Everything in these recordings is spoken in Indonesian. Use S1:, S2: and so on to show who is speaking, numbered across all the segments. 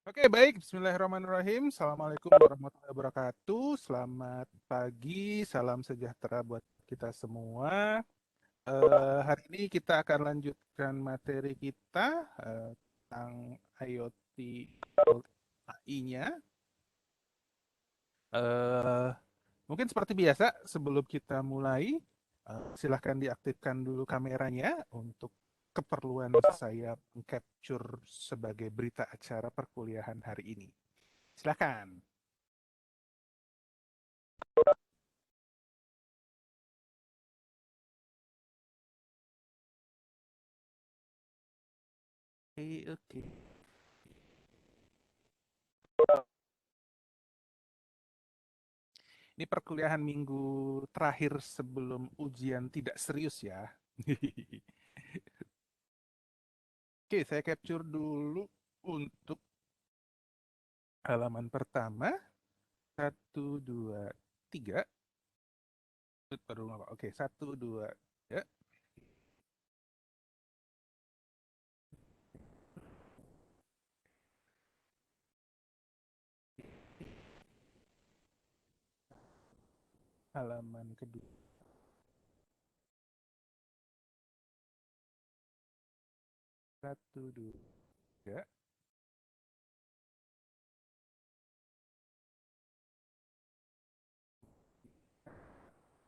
S1: Oke, baik. Bismillahirrahmanirrahim. Assalamualaikum warahmatullahi wabarakatuh. Selamat pagi, salam sejahtera buat kita semua. Hari ini kita akan lanjutkan materi kita tentang IoT AI-nya. Eh, Mungkin seperti biasa, sebelum kita mulai, silahkan diaktifkan dulu kameranya untuk keperluan saya capture sebagai berita acara perkuliahan hari ini. Silakan. Oke, oke. Ini perkuliahan minggu terakhir sebelum ujian tidak serius ya. Oke, saya capture dulu untuk halaman pertama. Satu, dua, tiga. Baru apa? Oke, satu, dua, tiga. Halaman kedua. Satu, dua, tiga.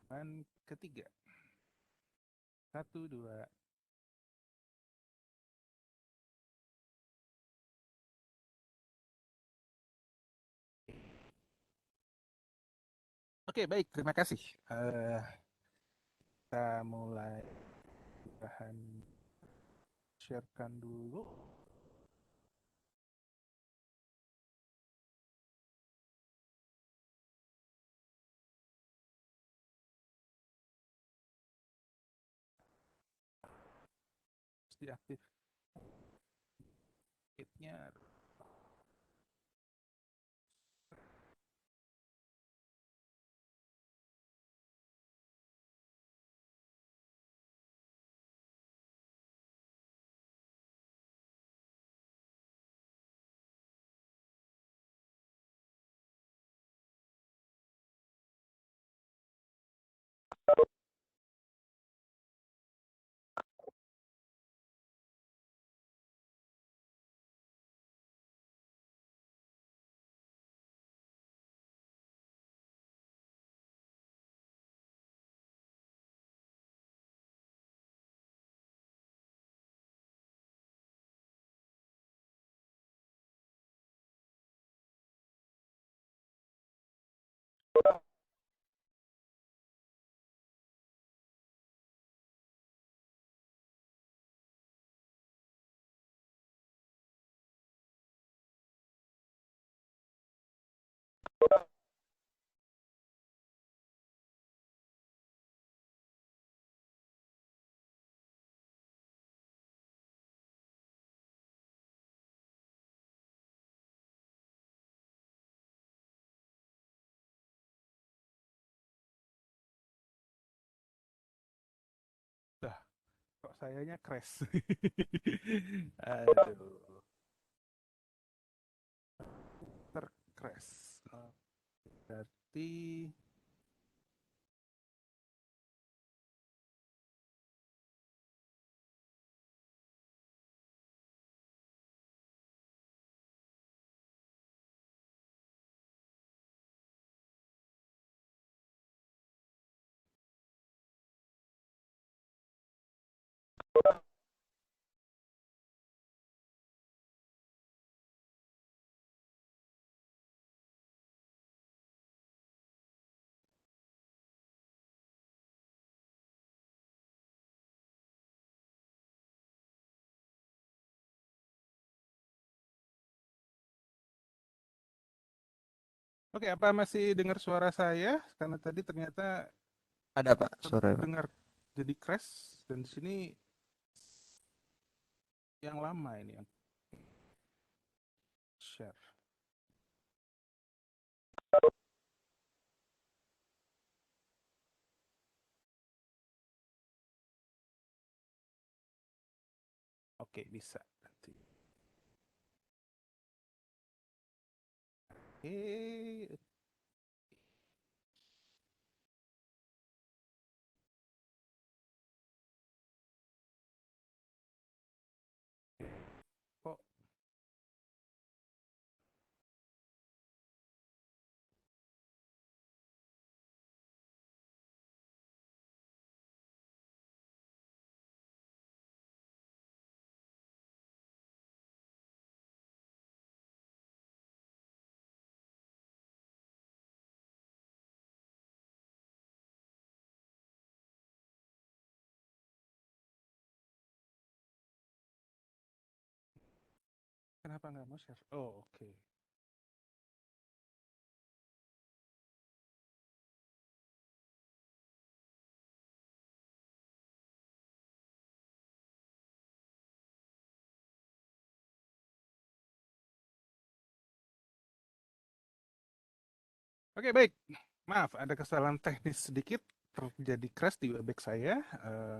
S1: Halaman ketiga. Satu, dua. Oke, baik. Terima kasih. Eh, kita mulai bahan sharekan dulu. Terus diaktifnya. Dah, kok sayanya crash. Aduh, tercrash. Berarti oke, apa masih dengar suara saya? Karena tadi ternyata
S2: Ada Pak, sore Pak.
S1: terdengar jadi crash dan di sini yang lama ini yang share. Oke, bisa nanti. Eh, kok kenapa nggak mau share? Oh, oke. Oke, baik. Maaf, ada kesalahan teknis sedikit terjadi crash di Webex saya. Eh,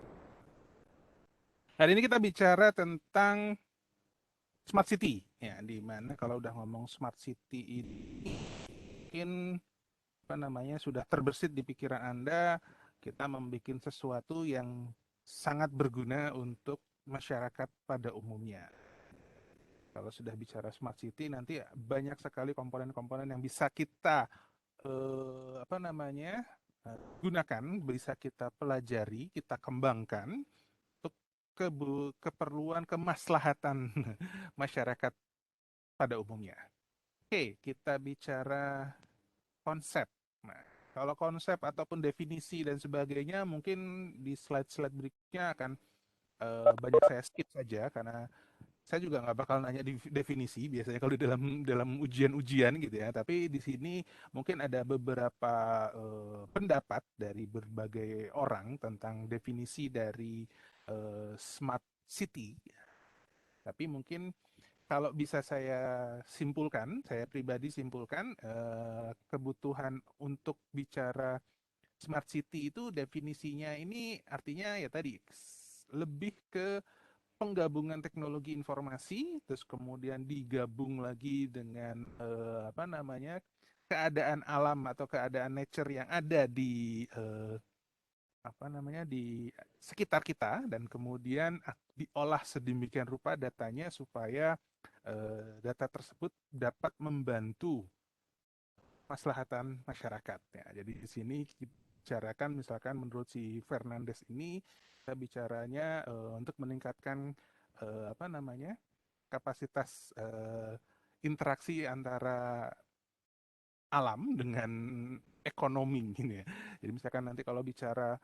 S1: Hari ini kita bicara tentang smart city, ya, di mana kalau udah ngomong smart city ini mungkin apa namanya sudah terbersit di pikiran Anda, kita membuat sesuatu yang sangat berguna untuk masyarakat pada umumnya. Kalau sudah bicara smart city, nanti banyak sekali komponen-komponen yang bisa kita apa namanya gunakan, bisa kita pelajari, kita kembangkan untuk keperluan kemaslahatan masyarakat pada umumnya. Oke, kita bicara konsep. Nah, kalau konsep ataupun definisi dan sebagainya, mungkin di slide-slide berikutnya akan banyak saya skip saja karena saya juga nggak bakal nanya definisi biasanya kalau di dalam dalam ujian-ujian gitu ya. Tapi di sini mungkin ada beberapa pendapat dari berbagai orang tentang definisi dari smart city. Tapi mungkin kalau bisa saya simpulkan, saya pribadi simpulkan, kebutuhan untuk bicara smart city itu definisinya ini artinya ya tadi lebih ke penggabungan teknologi informasi, terus kemudian digabung lagi dengan apa namanya keadaan alam atau keadaan nature yang ada di apa namanya di sekitar kita dan kemudian diolah sedemikian rupa datanya supaya data tersebut dapat membantu maslahatan masyarakat ya. Jadi di sini kita bicarakan misalkan menurut si Fernandes ini kita bicaranya untuk meningkatkan apa namanya kapasitas interaksi antara alam dengan ekonomi gitu ya. Jadi misalkan nanti kalau bicara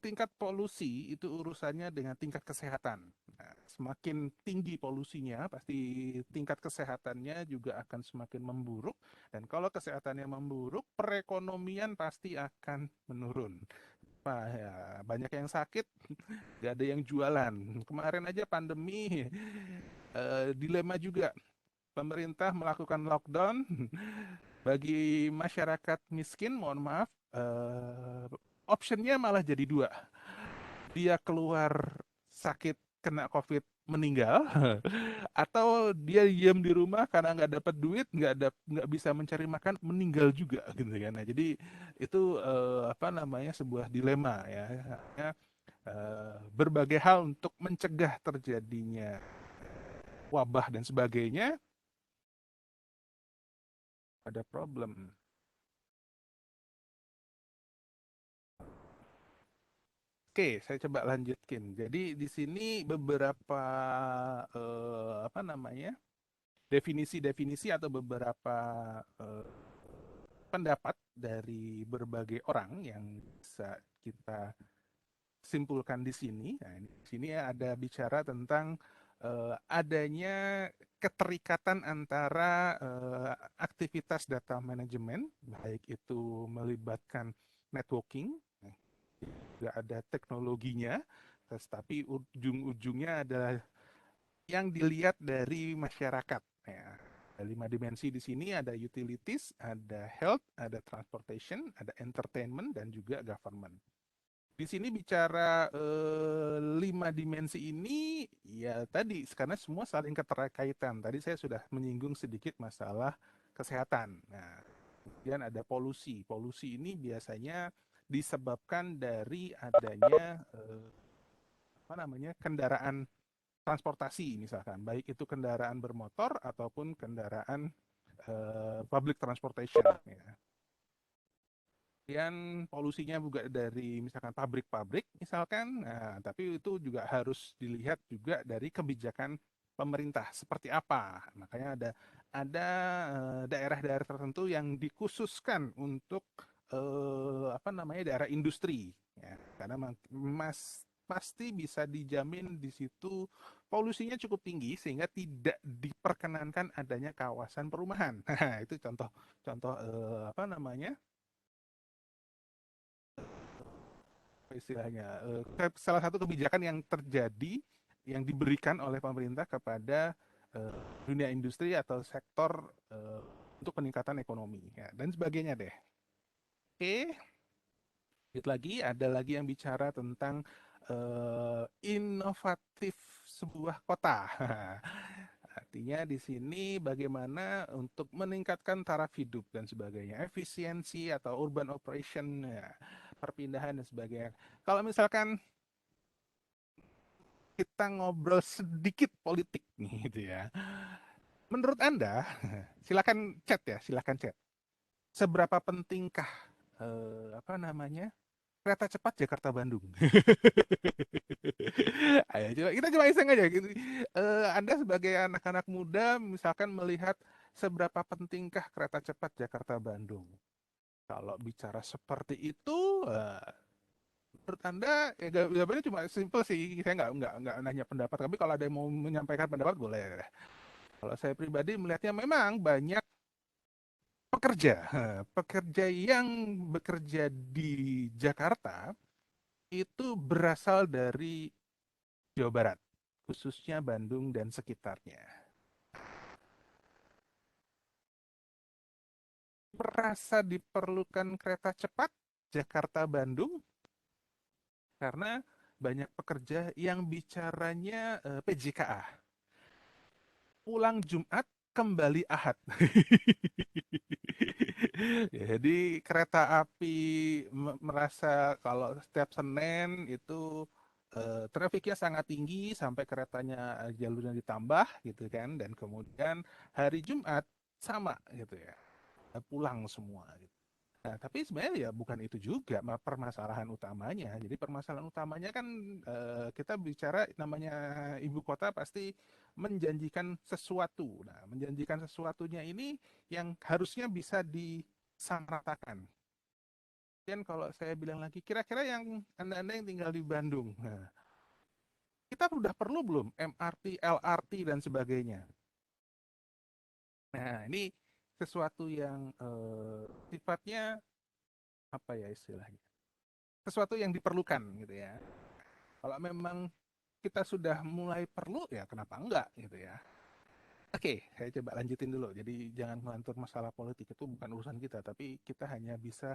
S1: tingkat polusi itu urusannya dengan tingkat kesehatan. Nah, semakin tinggi polusinya, pasti tingkat kesehatannya juga akan semakin memburuk. Dan kalau kesehatannya memburuk, perekonomian pasti akan menurun. Wah, ya, banyak yang sakit, gak ada yang jualan. Kemarin aja pandemi, dilema juga. Pemerintah melakukan lockdown bagi masyarakat miskin, mohon maaf, optionnya malah jadi dua. Dia keluar sakit kena COVID meninggal, atau dia diam di rumah karena nggak dapat duit, nggak bisa mencari makan, meninggal juga gitu kan. Nah, jadi itu apa namanya sebuah dilema ya. Artinya, berbagai hal untuk mencegah terjadinya wabah dan sebagainya ada problem. Oke, saya coba lanjutkin. Jadi di sini beberapa apa namanya definisi-definisi atau beberapa eh, pendapat dari berbagai orang yang bisa kita simpulkan di sini. Nah, di sini ada bicara tentang adanya keterikatan antara aktivitas data manajemen, baik itu melibatkan networking, juga ada teknologinya, tetapi ujung-ujungnya adalah yang dilihat dari masyarakat. Ya, ada 5 dimensi di sini, ada utilities, ada health, ada transportation, ada entertainment, dan juga government. Di sini bicara 5 dimensi ini, ya tadi karena semua saling keterkaitan. Tadi saya sudah menyinggung sedikit masalah kesehatan. Nah, kemudian ada polusi. Polusi ini biasanya disebabkan dari adanya apa namanya kendaraan transportasi misalkan, baik itu kendaraan bermotor ataupun kendaraan public transportation. Ya. Kemudian polusinya juga dari misalkan pabrik-pabrik misalkan, nah, tapi itu juga harus dilihat juga dari kebijakan pemerintah seperti apa. Makanya ada daerah-daerah tertentu yang dikhususkan untuk apa namanya daerah industri, ya, karena mas pasti bisa dijamin di situ polusinya cukup tinggi sehingga tidak diperkenankan adanya kawasan perumahan. Nah, itu contoh apa namanya istilahnya salah satu kebijakan yang terjadi yang diberikan oleh pemerintah kepada eh, dunia industri atau sektor untuk peningkatan ekonomi ya, dan sebagainya deh. Oke, lanjut lagi ada lagi yang bicara tentang inovatif sebuah kota. Artinya di sini bagaimana untuk meningkatkan taraf hidup dan sebagainya, efisiensi atau urban operation, ya, perpindahan dan sebagainya. Kalau misalkan kita ngobrol sedikit politik nih gitu ya. Menurut Anda, silakan chat ya, silakan chat. Seberapa pentingkah apa namanya kereta cepat Jakarta Bandung? Ayo coba kita coba iseng aja gitu. Anda sebagai anak-anak muda misalkan melihat seberapa pentingkah kereta cepat Jakarta Bandung? Kalau bicara seperti itu, menurut Anda ya, jawabannya cuma simpel sih. Saya nggak nanya pendapat, tapi kalau ada yang mau menyampaikan pendapat boleh. Kalau saya pribadi melihatnya memang banyak pekerja, pekerja yang bekerja di Jakarta itu berasal dari Jawa Barat, khususnya Bandung dan sekitarnya. Merasa diperlukan kereta cepat Jakarta-Bandung karena banyak pekerja yang bicaranya PJKA. Pulang Jumat, kembali Ahad. Jadi kereta api merasa kalau setiap Senin itu trafiknya sangat tinggi sampai keretanya jalurnya ditambah gitu kan, dan kemudian hari Jumat sama gitu ya, pulang semua gitu. Nah, tapi sebenarnya ya bukan itu juga permasalahan utamanya. Jadi permasalahan utamanya kan kita bicara namanya ibu kota pasti menjanjikan sesuatu. Nah, menjanjikan sesuatunya ini yang harusnya bisa disamaratakan. Dan kalau saya bilang lagi, kira-kira yang Anda-Anda yang tinggal di Bandung, nah, kita sudah perlu belum MRT, LRT, dan sebagainya? Nah, ini sesuatu yang sifatnya apa ya istilahnya? Sesuatu yang diperlukan gitu ya. Kalau memang kita sudah mulai perlu ya kenapa enggak gitu ya. Oke, saya coba lanjutin dulu. Jadi jangan melantur masalah politik itu bukan urusan kita, tapi kita hanya bisa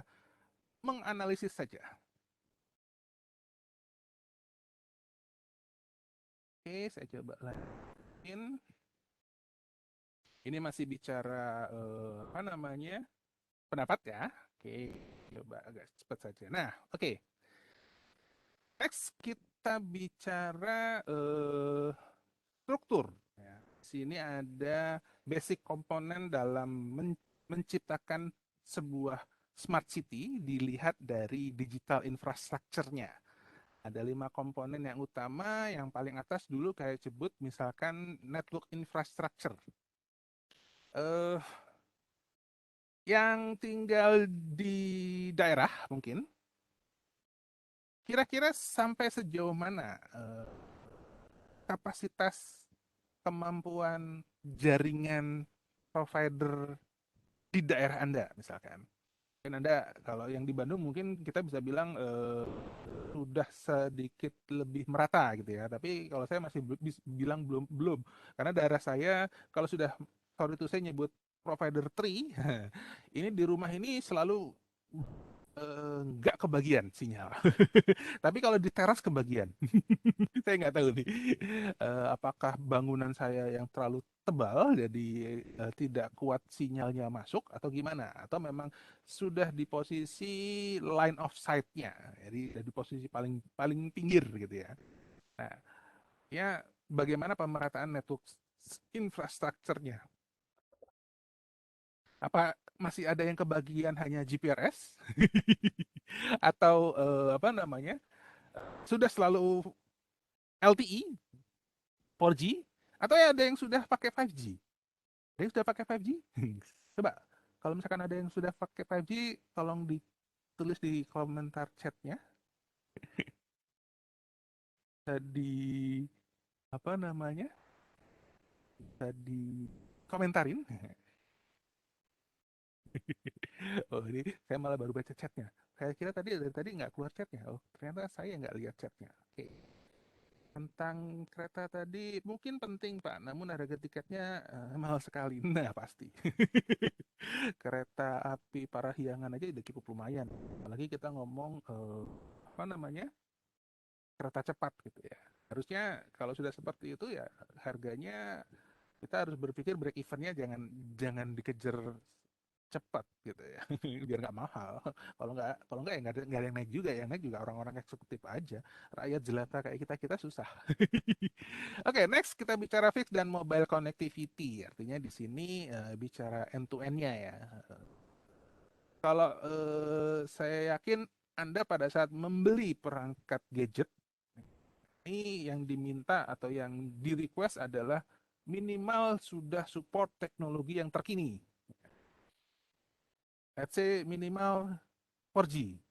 S1: menganalisis saja. Oke, saya coba lanjutin. Ini masih bicara apa namanya pendapat ya. Oke, coba agak cepat saja. Nah, oke. Next kita bicara struktur. Ya. Di sini ada basic komponen dalam menciptakan sebuah smart city dilihat dari digital infrastructure-nya. Ada 5 komponen yang utama, yang paling atas dulu kayak sebut misalkan network infrastructure. Eh, yang tinggal di daerah mungkin, kira-kira sampai sejauh mana kapasitas kemampuan jaringan provider di daerah Anda misalkan. Mungkin Anda kalau yang di Bandung mungkin kita bisa bilang sudah sedikit lebih merata gitu ya. Tapi kalau saya masih bilang belum belum karena daerah saya kalau sudah sorry itu saya nyebut provider tree ini di rumah ini selalu nggak kebagian sinyal. Tapi kalau di teras kebagian. Saya nggak tahu nih, apakah bangunan saya yang terlalu tebal jadi tidak kuat sinyalnya masuk atau gimana? Atau memang sudah di posisi line of sight-nya, jadi di posisi paling paling pinggir gitu ya. Nah, ya bagaimana pemerataan network infrastrukturnya? Apa masih ada yang kebagian hanya GPRS atau apa namanya sudah selalu LTE 4G atau ya ada yang sudah pakai 5G? Ada yang sudah pakai 5G? Coba kalau misalkan ada yang sudah pakai 5G, tolong ditulis di komentar chatnya. Di apa namanya? Di komentarin. Oh ini saya malah baru baca chatnya. Saya kira tadi dari tadi nggak keluar chatnya. Oh ternyata saya nggak lihat chatnya. Oke. Tentang kereta tadi mungkin penting Pak, namun harga tiketnya mahal sekali. Nah pasti. Kereta api Parahyangan aja udah cukup lumayan. Apalagi kita ngomong apa namanya kereta cepat gitu ya. Harusnya kalau sudah seperti itu ya harganya kita harus berpikir break evennya jangan jangan dikejar cepat gitu ya biar nggak mahal. Kalau nggak ya nggak ada yang naik juga, yang naik juga orang-orang eksekutif aja, rakyat jelata kayak kita kita susah. Oke, next kita bicara fixed dan mobile connectivity, artinya di sini bicara end to end-nya ya. Kalau saya yakin Anda pada saat membeli perangkat gadget ini yang diminta atau yang di request adalah minimal sudah support teknologi yang terkini. Let's say minimal 4G.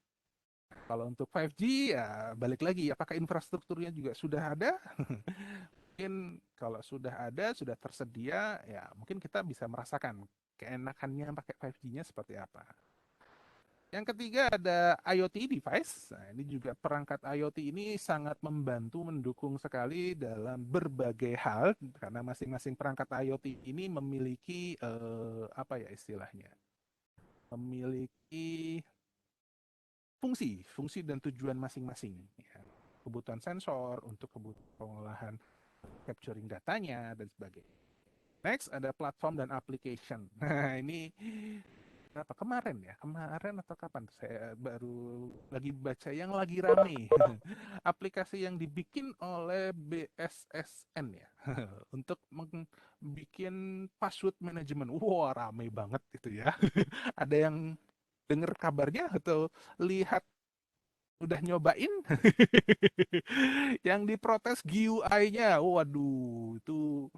S1: Kalau untuk 5G ya balik lagi apakah infrastrukturnya juga sudah ada? Mungkin kalau sudah ada, sudah tersedia ya mungkin kita bisa merasakan keenakannya pakai 5G-nya seperti apa. Yang ketiga ada IoT device. Nah, ini juga perangkat IoT ini sangat membantu mendukung sekali dalam berbagai hal karena masing-masing perangkat IoT ini memiliki apa ya istilahnya? Memiliki fungsi dan tujuan masing-masing. Ya. Kebutuhan sensor untuk kebutuhan pengolahan capturing datanya dan sebagainya. Next ada platform dan application. Nah ini berapa kemarin ya? Kemarin atau kapan? Saya baru lagi baca yang lagi rame. Aplikasi yang dibikin oleh BSSN ya untuk bikin password management. Wah, rame banget itu ya. Ada yang dengar kabarnya atau lihat udah nyobain? Yang diprotes GUI-nya. Waduh, itu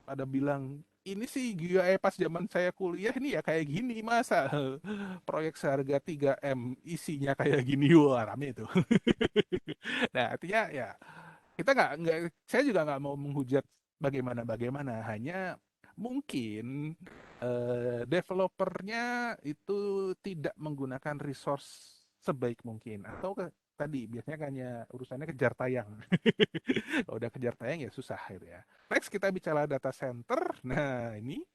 S1: ada bilang ini sih GUI pas zaman saya kuliah ini ya kayak gini masa proyek seharga 3M isinya kayak gini, wah rame itu. Nah artinya ya kita nggak saya juga nggak mau menghujat bagaimana hanya mungkin developernya itu tidak menggunakan resource sebaik mungkin atau tadi biasanya hanya urusannya kejar tayang. Kalau udah kejar tayang ya susah gitu ya. Next kita bicara data center. Nah ini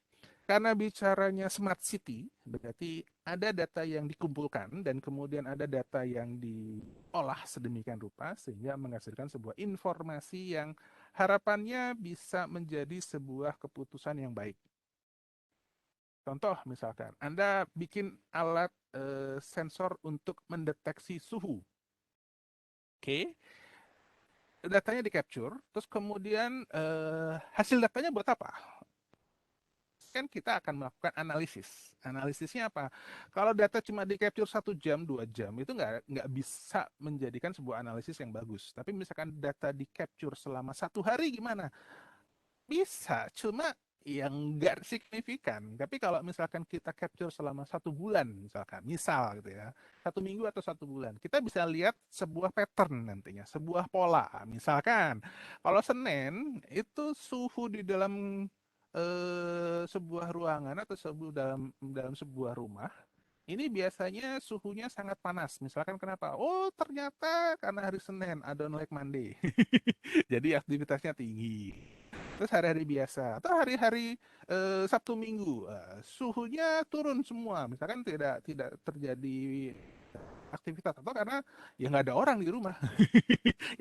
S1: karena bicaranya smart city, berarti ada data yang dikumpulkan dan kemudian ada data yang diolah sedemikian rupa sehingga menghasilkan sebuah informasi yang harapannya bisa menjadi sebuah keputusan yang baik. Contoh misalkan, Anda bikin alat sensor untuk mendeteksi suhu. Oke, datanya di capture, terus kemudian hasil datanya buat apa? Kan kita akan melakukan analisis. Analisisnya apa? Kalau data cuma di capture 1 jam, 2 jam, itu nggak bisa menjadikan sebuah analisis yang bagus. Tapi misalkan data di capture selama 1 hari gimana? Bisa, cuma yang nggak signifikan. Tapi kalau misalkan kita capture selama 1 bulan, misal gitu ya, 1 minggu atau 1 bulan, kita bisa lihat sebuah pattern nantinya, sebuah pola. Misalkan, kalau Senin itu suhu di dalam sebuah ruangan atau dalam dalam sebuah rumah ini biasanya suhunya sangat panas. Misalkan kenapa? Oh, ternyata karena hari Senin, ada like Monday. Jadi aktivitasnya tinggi. Terus hari-hari biasa atau hari-hari Sabtu Minggu, suhunya turun semua. Misalkan tidak tidak terjadi aktivitas atau karena ya nggak ada orang di rumah.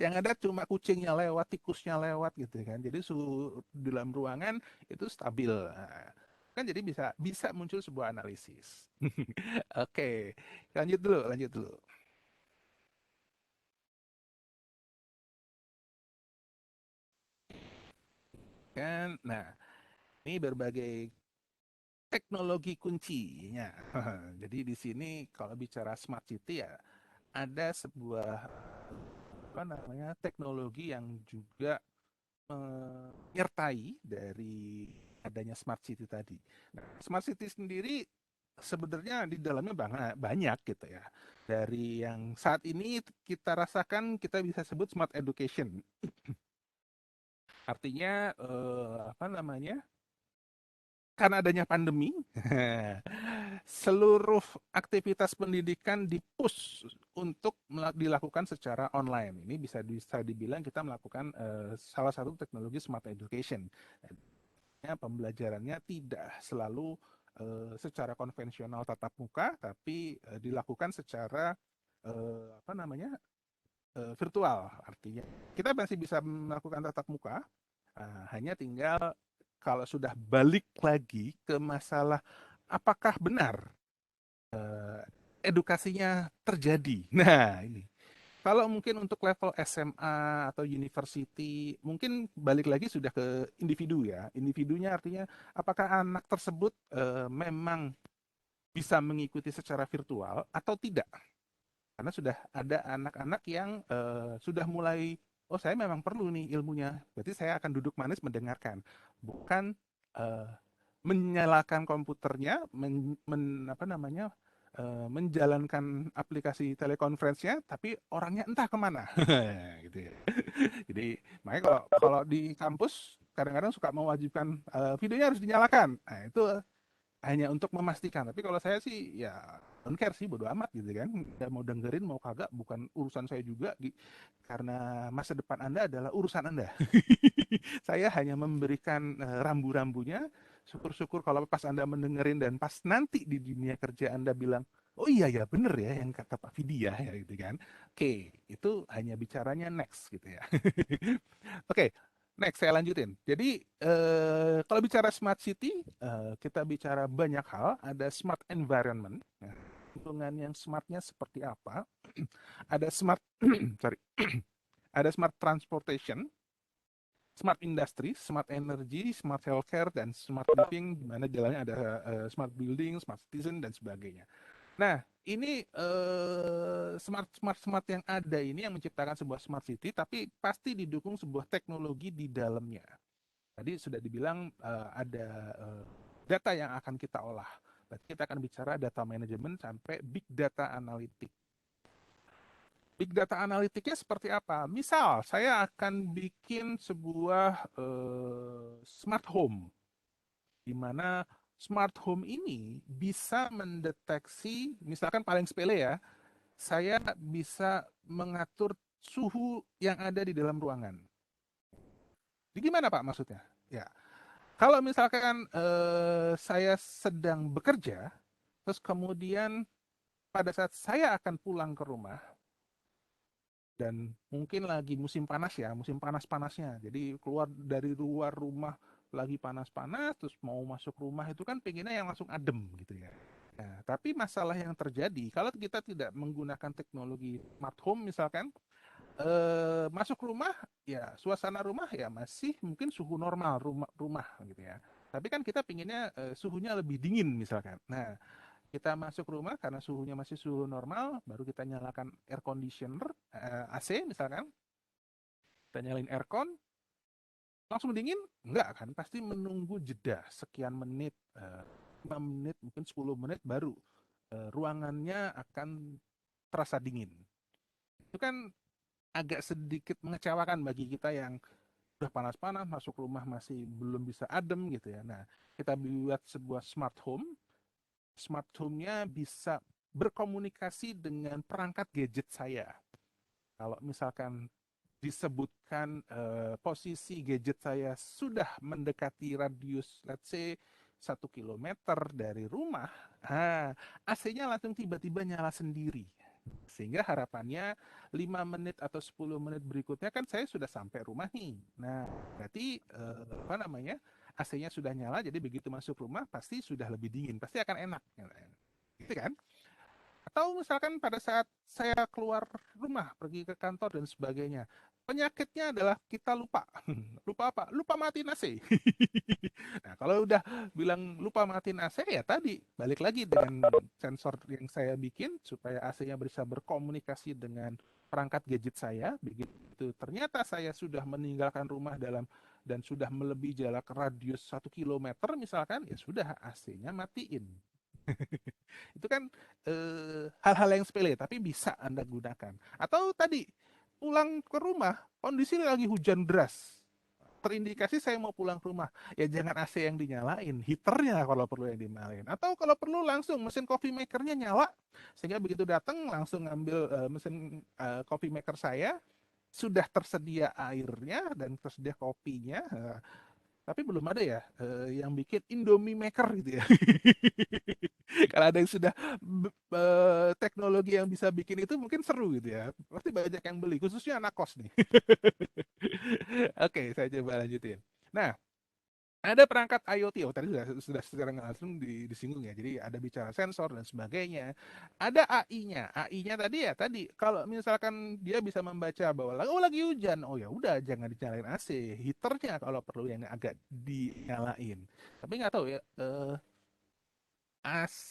S1: Yang ada cuma kucingnya lewat, tikusnya lewat gitu kan. Jadi suhu di dalam ruangan itu stabil. Nah, kan jadi bisa bisa muncul sebuah analisis. Oke, lanjut dulu, lanjut dulu. Kan, nah ini berbagai teknologi kuncinya. Jadi di sini kalau bicara smart city ya ada sebuah apa namanya teknologi yang juga menyertai dari adanya smart city tadi. Nah, smart city sendiri sebenarnya di dalamnya banyak gitu ya. Dari yang saat ini kita rasakan kita bisa sebut smart education. Artinya apa namanya? Karena adanya pandemi, seluruh aktivitas pendidikan dipush untuk dilakukan secara online. Ini bisa dibilang kita melakukan salah satu teknologi smart education. Pembelajarannya tidak selalu secara konvensional tatap muka, tapi dilakukan secara apa namanya virtual. Artinya kita masih bisa melakukan tatap muka, hanya tinggal kalau sudah balik lagi ke masalah apakah benar edukasinya terjadi. Nah, ini. Kalau mungkin untuk level SMA atau university, mungkin balik lagi sudah ke individu ya. Individunya artinya apakah anak tersebut memang bisa mengikuti secara virtual atau tidak. Karena sudah ada anak-anak yang sudah mulai, oh saya memang perlu nih ilmunya, berarti saya akan duduk manis mendengarkan, bukan eh, menyalakan komputernya, apa namanya, menjalankan aplikasi telekonferensinya, tapi orangnya entah kemana, gitu ya. Jadi makanya kalau kalau di kampus kadang-kadang suka mewajibkan videonya harus dinyalakan. Nah itu hanya untuk memastikan. Tapi kalau saya sih ya don't care sih, bodo amat gitu kan. Udah mau dengerin mau kagak bukan urusan saya juga, karena masa depan Anda adalah urusan Anda. Saya hanya memberikan rambu-rambunya. Syukur-syukur kalau pas Anda mendengerin dan pas nanti di dunia kerja Anda bilang, oh iya ya bener ya yang kata Pak Vidya ya gitu kan. Oke, itu hanya bicaranya next gitu ya. Oke, next saya lanjutin. Jadi kalau bicara smart city, kita bicara banyak hal. Ada smart environment, ya, lingkungan yang smartnya seperti apa. Ada smart, sorry, ada smart transportation, smart industry, smart energy, smart healthcare, dan smart living, di mana jalannya ada smart building, smart citizen, dan sebagainya. Nah, ini smart yang ada ini yang menciptakan sebuah smart city, tapi pasti didukung sebuah teknologi di dalamnya. Tadi sudah dibilang ada data yang akan kita olah. Berarti kita akan bicara data management sampai big data analytic. Big data analitiknya seperti apa? Misal, saya akan bikin sebuah smart home, di mana smart home ini bisa mendeteksi, misalkan paling sepele ya, saya bisa mengatur suhu yang ada di dalam ruangan. Di gimana Pak maksudnya? Ya, kalau misalkan saya sedang bekerja, terus kemudian pada saat saya akan pulang ke rumah, dan mungkin lagi musim panas ya, musim panas-panasnya. Jadi keluar dari luar rumah lagi panas-panas, terus mau masuk rumah itu kan pengennya yang langsung adem gitu ya. Nah, tapi masalah yang terjadi kalau kita tidak menggunakan teknologi smart home misalkan, masuk rumah ya suasana rumah ya masih mungkin suhu normal rumah rumah gitu ya. Tapi kan kita pinginnya suhunya lebih dingin misalkan. Nah, kita masuk rumah karena suhunya masih suhu normal, baru kita nyalakan air conditioner, AC misalkan, kita nyalain aircon, langsung dingin? Enggak kan, pasti menunggu jeda sekian menit, 5 menit, mungkin 10 menit baru ruangannya akan terasa dingin. Itu kan agak sedikit mengecewakan bagi kita yang udah panas-panas, masuk rumah masih belum bisa adem gitu ya. Nah, kita buat sebuah smart home-nya bisa berkomunikasi dengan perangkat gadget saya. Kalau misalkan disebutkan posisi gadget saya sudah mendekati radius, let's say 1 kilometer dari rumah, AC-nya langsung tiba-tiba nyala sendiri. Sehingga harapannya 5 menit atau 10 menit berikutnya kan saya sudah sampai rumah nih. Nah, berarti apa namanya? AC-nya sudah nyala, jadi begitu masuk rumah pasti sudah lebih dingin, pasti akan enak. Gitu kan? Atau misalkan pada saat saya keluar rumah, pergi ke kantor dan sebagainya. Penyakitnya adalah kita lupa. Lupa apa? Lupa matiin AC. Nah, kalau udah bilang lupa matiin AC, ya tadi balik lagi dengan sensor yang saya bikin supaya AC-nya bisa berkomunikasi dengan perangkat gadget saya. Begitu ternyata saya sudah meninggalkan rumah dalam dan sudah melebihi jarak radius 1 kilometer misalkan, ya sudah AC-nya matiin. Itu kan hal-hal yang sepele tapi bisa Anda gunakan. Atau tadi pulang ke rumah kondisi lagi hujan deras. Terindikasi saya mau pulang ke rumah, ya jangan AC yang dinyalain, heaternya kalau perlu yang dinyalain. Atau kalau perlu langsung mesin coffee makernya nyala, sehingga begitu datang langsung ambil mesin coffee maker saya, sudah tersedia airnya dan tersedia kopinya. Tapi belum ada ya yang bikin Indomie maker gitu ya. Kalau ada yang sudah teknologi yang bisa bikin itu mungkin seru gitu ya. Pasti banyak yang beli, khususnya anak kos nih. Oke, saya coba lanjutin. Nah, ada perangkat IoT, oh tadi sudah secara nggak langsung disinggung ya. Jadi ada bicara sensor dan sebagainya. Ada AI-nya. AI-nya tadi ya tadi kalau misalkan dia bisa membaca bahwa oh lagi hujan, oh ya udah jangan dinyalain AC, heaternya kalau perlu yang agak dinyalain. Tapi nggak tahu ya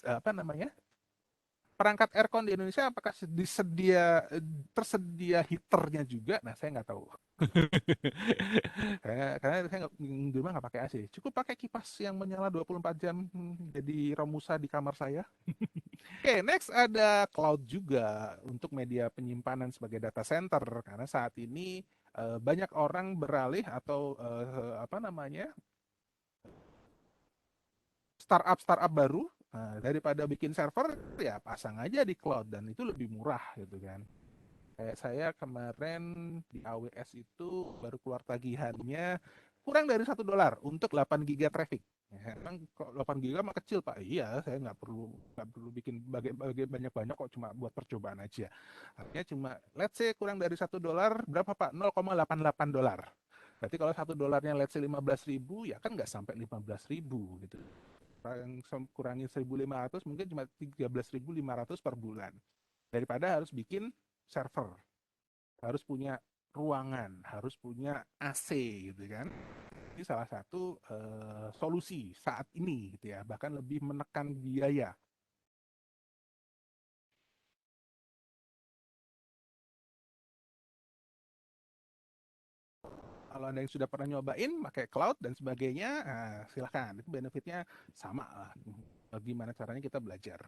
S1: apa namanya? Perangkat aircon di Indonesia apakah tersedia heaternya juga? Nah, saya nggak tahu. Karena saya di rumah nggak pakai AC. Cukup pakai kipas yang menyala 24 jam jadi Romusa di kamar saya. Oke, next ada cloud juga untuk media penyimpanan sebagai data center. Karena saat ini banyak orang beralih atau apa namanya startup baru daripada bikin server ya pasang aja di cloud dan itu lebih murah gitu kan. Kayak saya kemarin di AWS itu baru keluar tagihannya kurang dari $1 untuk 8 giga traffic. Ya, emang kok 8 giga mah kecil Pak? Iya, saya nggak perlu bikin banyak-banyak kok cuma buat percobaan aja. Artinya cuma let's say kurang dari $1 berapa Pak? 0,88 dolar. Berarti kalau $1 let's say 15.000 ya kan nggak sampai 15.000 gitu. Kurangin 1.500 mungkin cuma 13.500 per bulan. Daripada harus bikin server, harus punya ruangan, harus punya AC gitu kan. Ini salah satu solusi saat ini gitu ya, bahkan lebih menekan biaya. Kalau Anda yang sudah pernah nyobain pakai cloud dan sebagainya, silahkan. Itu benefitnya sama lah. Bagaimana caranya kita belajar.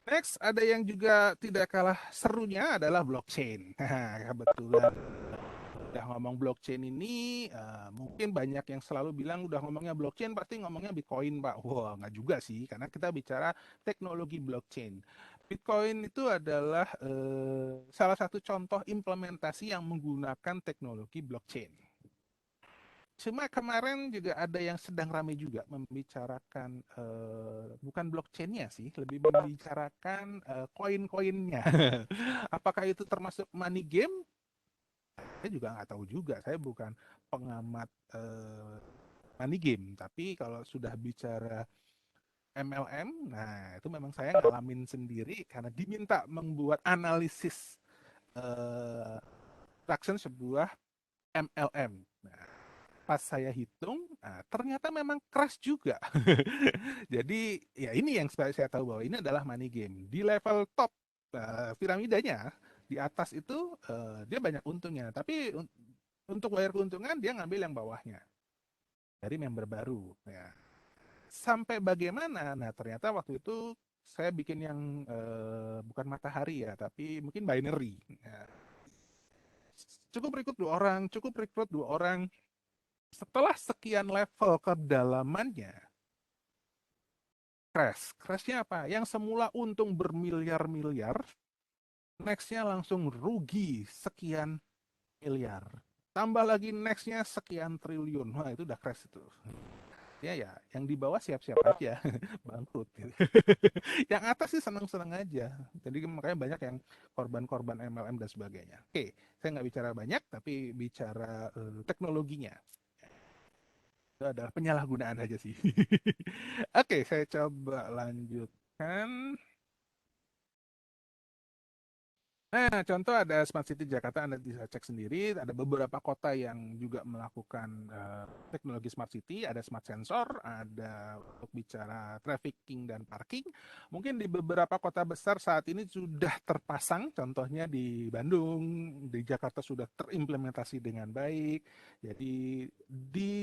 S1: Next, ada yang juga tidak kalah serunya adalah blockchain. Kebetulan udah ngomong blockchain ini, mungkin banyak yang selalu bilang udah ngomongnya blockchain pasti ngomongnya Bitcoin, Pak. Wah, nggak juga sih, karena kita bicara teknologi blockchain. Bitcoin itu adalah salah satu contoh implementasi yang menggunakan teknologi blockchain. Cuma kemarin juga ada yang sedang ramai juga membicarakan bukan blockchainnya sih, lebih membicarakan koin-koinnya. Apakah itu termasuk money game? Saya juga nggak tahu juga. Saya bukan pengamat money game, tapi kalau sudah bicara MLM, nah itu memang saya ngalamin sendiri karena diminta membuat analisis eh, transaction sebuah MLM. Nah, pas saya hitung, nah, ternyata memang crash juga. Jadi ya ini yang saya tahu bahwa ini adalah money game. Di level top piramidanya, di atas itu dia banyak untungnya. Tapi untuk bayar keuntungan dia ngambil yang bawahnya dari member baru. Ya. Sampai bagaimana? Nah ternyata waktu itu saya bikin yang bukan matahari ya, tapi mungkin binary. Ya. Cukup rekrut 2 orang. Setelah sekian level kedalamannya, crash. Crashnya apa? Yang semula untung bermiliar-miliar, nextnya langsung rugi sekian miliar. Tambah lagi nextnya sekian triliun. Wah itu udah crash itu. Ya, yang di bawah siap-siap aja bangkrut gitu. Yang atas sih seneng-seneng aja. Jadi makanya banyak yang korban-korban MLM dan sebagainya. Oke, saya nggak bicara banyak, tapi bicara teknologinya. Itu adalah penyalahgunaan aja sih. Oke, saya coba lanjutkan. Nah, contoh ada Smart City Jakarta, Anda bisa cek sendiri. Ada beberapa kota yang juga melakukan teknologi Smart City. Ada Smart Sensor, ada untuk bicara trafficking dan parking. Mungkin di beberapa kota besar saat ini sudah terpasang, contohnya di Bandung, di Jakarta sudah terimplementasi dengan baik. Jadi di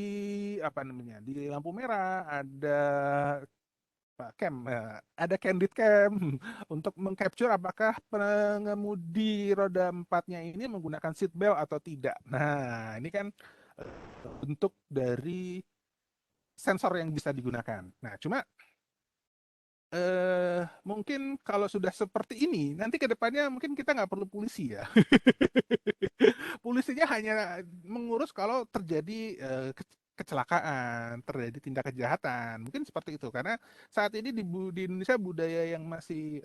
S1: apa namanya, di lampu merah ada Pak Cam, ada candid cam untuk mengcapture apakah pengemudi roda empatnya ini menggunakan seat belt atau tidak. Nah, ini kan bentuk dari sensor yang bisa digunakan. Nah, cuma mungkin kalau sudah seperti ini, nanti ke depannya mungkin kita nggak perlu polisi ya. Polisinya hanya mengurus kalau terjadi kecelakaan, terjadi tindak kejahatan. Mungkin seperti itu karena saat ini di Indonesia budaya yang masih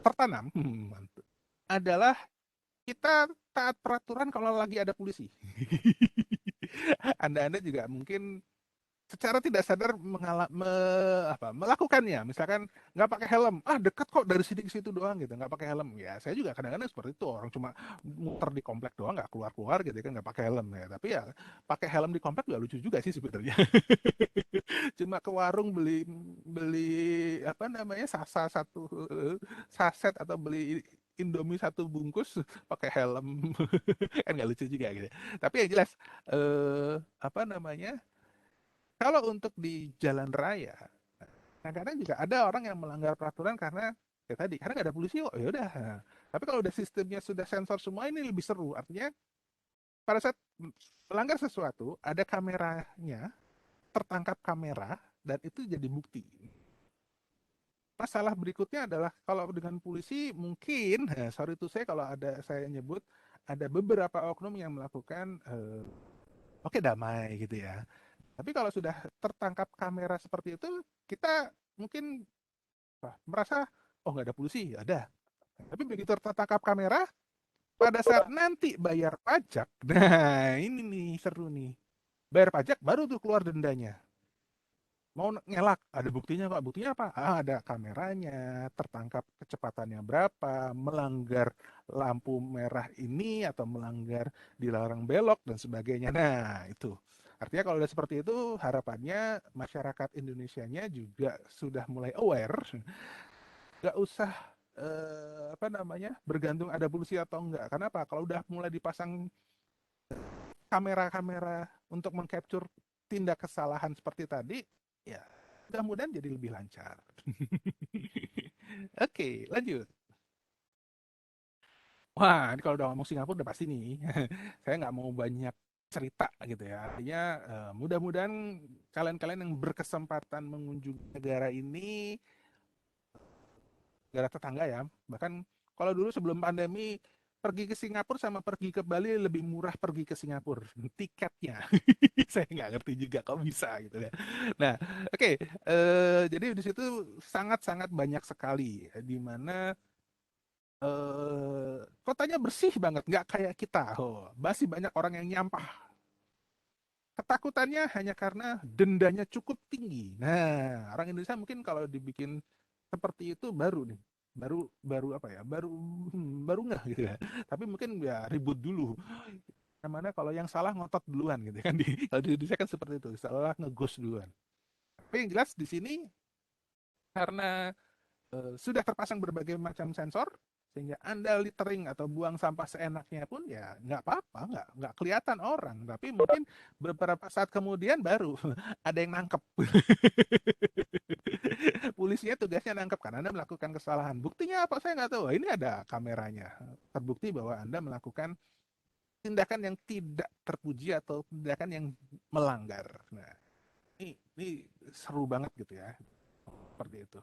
S1: tertanam adalah kita taat peraturan kalau lagi ada polisi. Anda-anda juga mungkin secara tidak sadar melakukannya. Misalkan nggak pakai helm, dekat kok dari sini ke situ doang gitu, nggak pakai helm. Ya saya juga kadang-kadang seperti itu, orang cuma muter di komplek doang, nggak keluar-keluar gitu kan, nggak pakai helm ya. Tapi ya pakai helm di komplek juga lucu juga sih sebenarnya. Cuma ke warung beli beli apa namanya satu saset atau beli Indomie satu bungkus pakai helm kan nggak lucu juga gitu. Tapi yang jelas apa namanya kalau untuk di jalan raya, kadang-kadang juga ada orang yang melanggar peraturan karena ya tadi karena nggak ada polisi kok ya udah. Nah, tapi kalau udah sistemnya sudah sensor semua ini lebih seru. Artinya pada saat melanggar sesuatu ada kameranya, tertangkap kamera dan itu jadi bukti. Masalah berikutnya adalah kalau dengan polisi mungkin, sorry itu saya kalau ada saya nyebut ada beberapa oknum yang melakukan oke damai gitu ya. Tapi kalau sudah tertangkap kamera seperti itu, kita mungkin merasa, oh nggak ada polisi, ya ada. Tapi begitu tertangkap kamera, pada saat nanti bayar pajak, nah ini nih seru nih. Bayar pajak baru tuh keluar dendanya. Mau ngelak, ada buktinya kok. Buktinya apa? Ada kameranya, tertangkap kecepatannya berapa, melanggar lampu merah ini atau melanggar dilarang belok dan sebagainya. Nah, itu. Artinya kalau udah seperti itu, harapannya masyarakat Indonesianya juga sudah mulai aware, nggak usah apa namanya bergantung ada polisi atau enggak. Karena apa? Kalau udah mulai dipasang kamera-kamera untuk mengcapture tindak kesalahan seperti tadi, ya mudah-mudahan jadi lebih lancar. Oke, lanjut. Wah, ini kalau udah ngomong Singapura udah pasti nih. Saya nggak mau banyak cerita gitu ya. Artinya mudah-mudahan kalian-kalian yang berkesempatan mengunjungi negara ini, negara tetangga ya. Bahkan kalau dulu sebelum pandemi pergi ke Singapura sama pergi ke Bali lebih murah pergi ke Singapura tiketnya. Saya nggak ngerti juga kok bisa gitu ya. Nah, oke, jadi di situ sangat-sangat banyak sekali di mana kotanya bersih banget, nggak kayak kita. Oh, masih banyak orang yang nyampah. Ketakutannya hanya karena dendanya cukup tinggi. Nah, orang Indonesia mungkin kalau dibikin seperti itu baru nih, baru baru apa ya, baru nggak gitu ya. Tapi mungkin ya ribut dulu. Namanya kalau yang salah ngotot duluan gitu kan kalau di Indonesia kan seperti itu, salah ngegos duluan. Tapi yang jelas di sini karena sudah terpasang berbagai macam sensor sehingga Anda littering atau buang sampah seenaknya pun ya nggak apa-apa, nggak kelihatan orang. Tapi mungkin beberapa saat kemudian baru ada yang nangkep. Polisinya tugasnya nangkep karena Anda melakukan kesalahan. Buktinya apa? Saya nggak tahu. Ini ada kameranya. Terbukti bahwa Anda melakukan tindakan yang tidak terpuji atau tindakan yang melanggar. Nah, ini seru banget gitu ya. Seperti itu.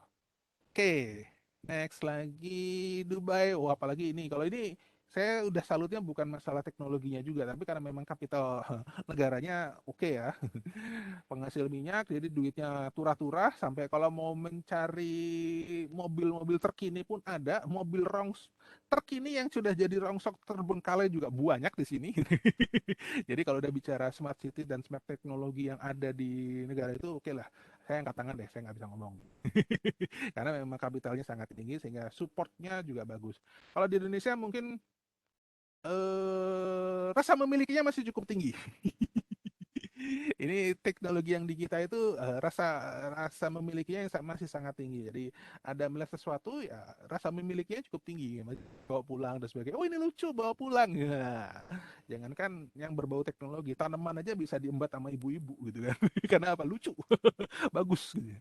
S1: Oke, next lagi Dubai. Oh, apalagi ini. Kalau ini saya udah salutnya bukan masalah teknologinya juga, tapi karena memang kapital negaranya oke ya, penghasil minyak, jadi duitnya turah-turah sampai kalau mau mencari mobil-mobil terkini pun ada, mobil terkini yang sudah jadi rongsok terbengkalai juga banyak di sini. Jadi kalau udah bicara smart city dan smart teknologi yang ada di negara itu, oke lah, saya angkat tangan deh, saya nggak bisa ngomong. Karena memang kapitalnya sangat tinggi sehingga supportnya juga bagus. Kalau di Indonesia mungkin rasa memilikinya masih cukup tinggi. Ini teknologi yang di kita itu rasa rasa memilikinya yang masih sangat tinggi. Jadi ada melihat sesuatu ya rasa memilikinya cukup tinggi. Bawa pulang dan sebagainya. Oh ini lucu bawa pulang. Ya. Jangankan yang berbau teknologi, tanaman aja bisa diembat sama ibu-ibu gitu kan. Karena apa? Lucu, bagus. Gitu.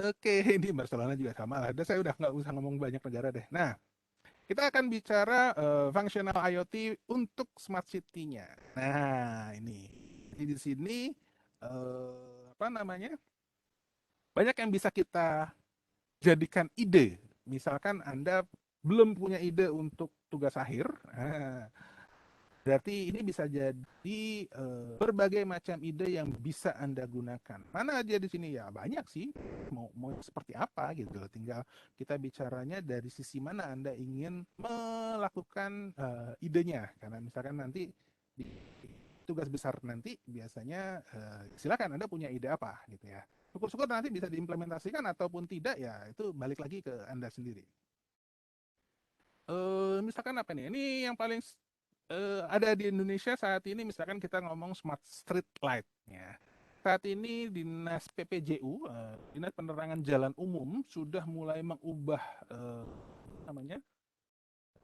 S1: Oke, ini Barcelona juga sama lah. Dan saya udah nggak usah ngomong banyak negara deh. Nah, kita akan bicara functional IoT untuk smart city-nya. Nah, ini. Jadi di sini apa namanya? Banyak yang bisa kita jadikan ide. Misalkan Anda belum punya ide untuk tugas akhir, berarti ini bisa jadi berbagai macam ide yang bisa Anda gunakan. Mana aja di sini ya banyak sih. Mau seperti apa gitu. Tinggal kita bicaranya dari sisi mana Anda ingin melakukan idenya. Karena misalkan nanti di tugas besar nanti biasanya silakan Anda punya ide apa gitu ya. Syukur-syukur nanti bisa diimplementasikan ataupun tidak ya itu balik lagi ke Anda sendiri. Misalkan apa nih? Ini yang paling ada di Indonesia saat ini misalkan kita ngomong smart street light ya. Saat ini Dinas PPJU, Dinas Penerangan Jalan Umum sudah mulai mengubah namanya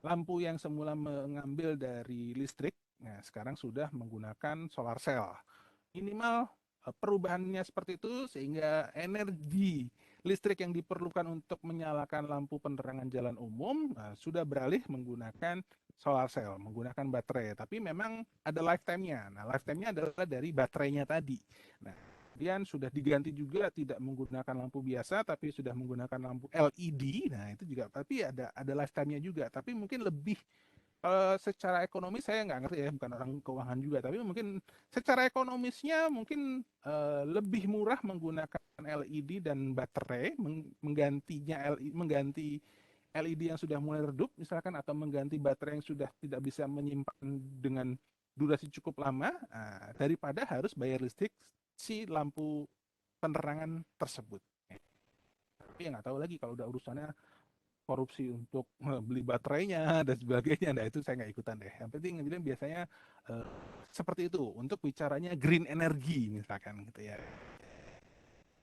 S1: lampu yang semula mengambil dari listrik, nah sekarang sudah menggunakan solar cell. Minimal perubahannya seperti itu sehingga energi listrik yang diperlukan untuk menyalakan lampu penerangan jalan umum sudah beralih menggunakan solar cell, menggunakan baterai. Tapi memang ada lifetime-nya. Nah, lifetime-nya adalah dari baterainya tadi. Nah, kemudian sudah diganti juga tidak menggunakan lampu biasa tapi sudah menggunakan lampu LED. Nah, itu juga tapi ada lifetime-nya juga. Tapi mungkin lebih secara ekonomis saya nggak ngerti ya, bukan orang keuangan juga, tapi mungkin secara ekonomisnya mungkin lebih murah menggunakan LED dan baterai, mengganti LED yang sudah mulai redup misalkan atau mengganti baterai yang sudah tidak bisa menyimpan dengan durasi cukup lama daripada harus bayar listrik si lampu penerangan tersebut. Tapi ya nggak tahu lagi kalau udah urusannya korupsi untuk beli baterainya dan sebagainya. Nah itu saya nggak ikutan deh. Yang penting biasanya uh, seperti itu untuk bicaranya green energy misalkan gitu ya.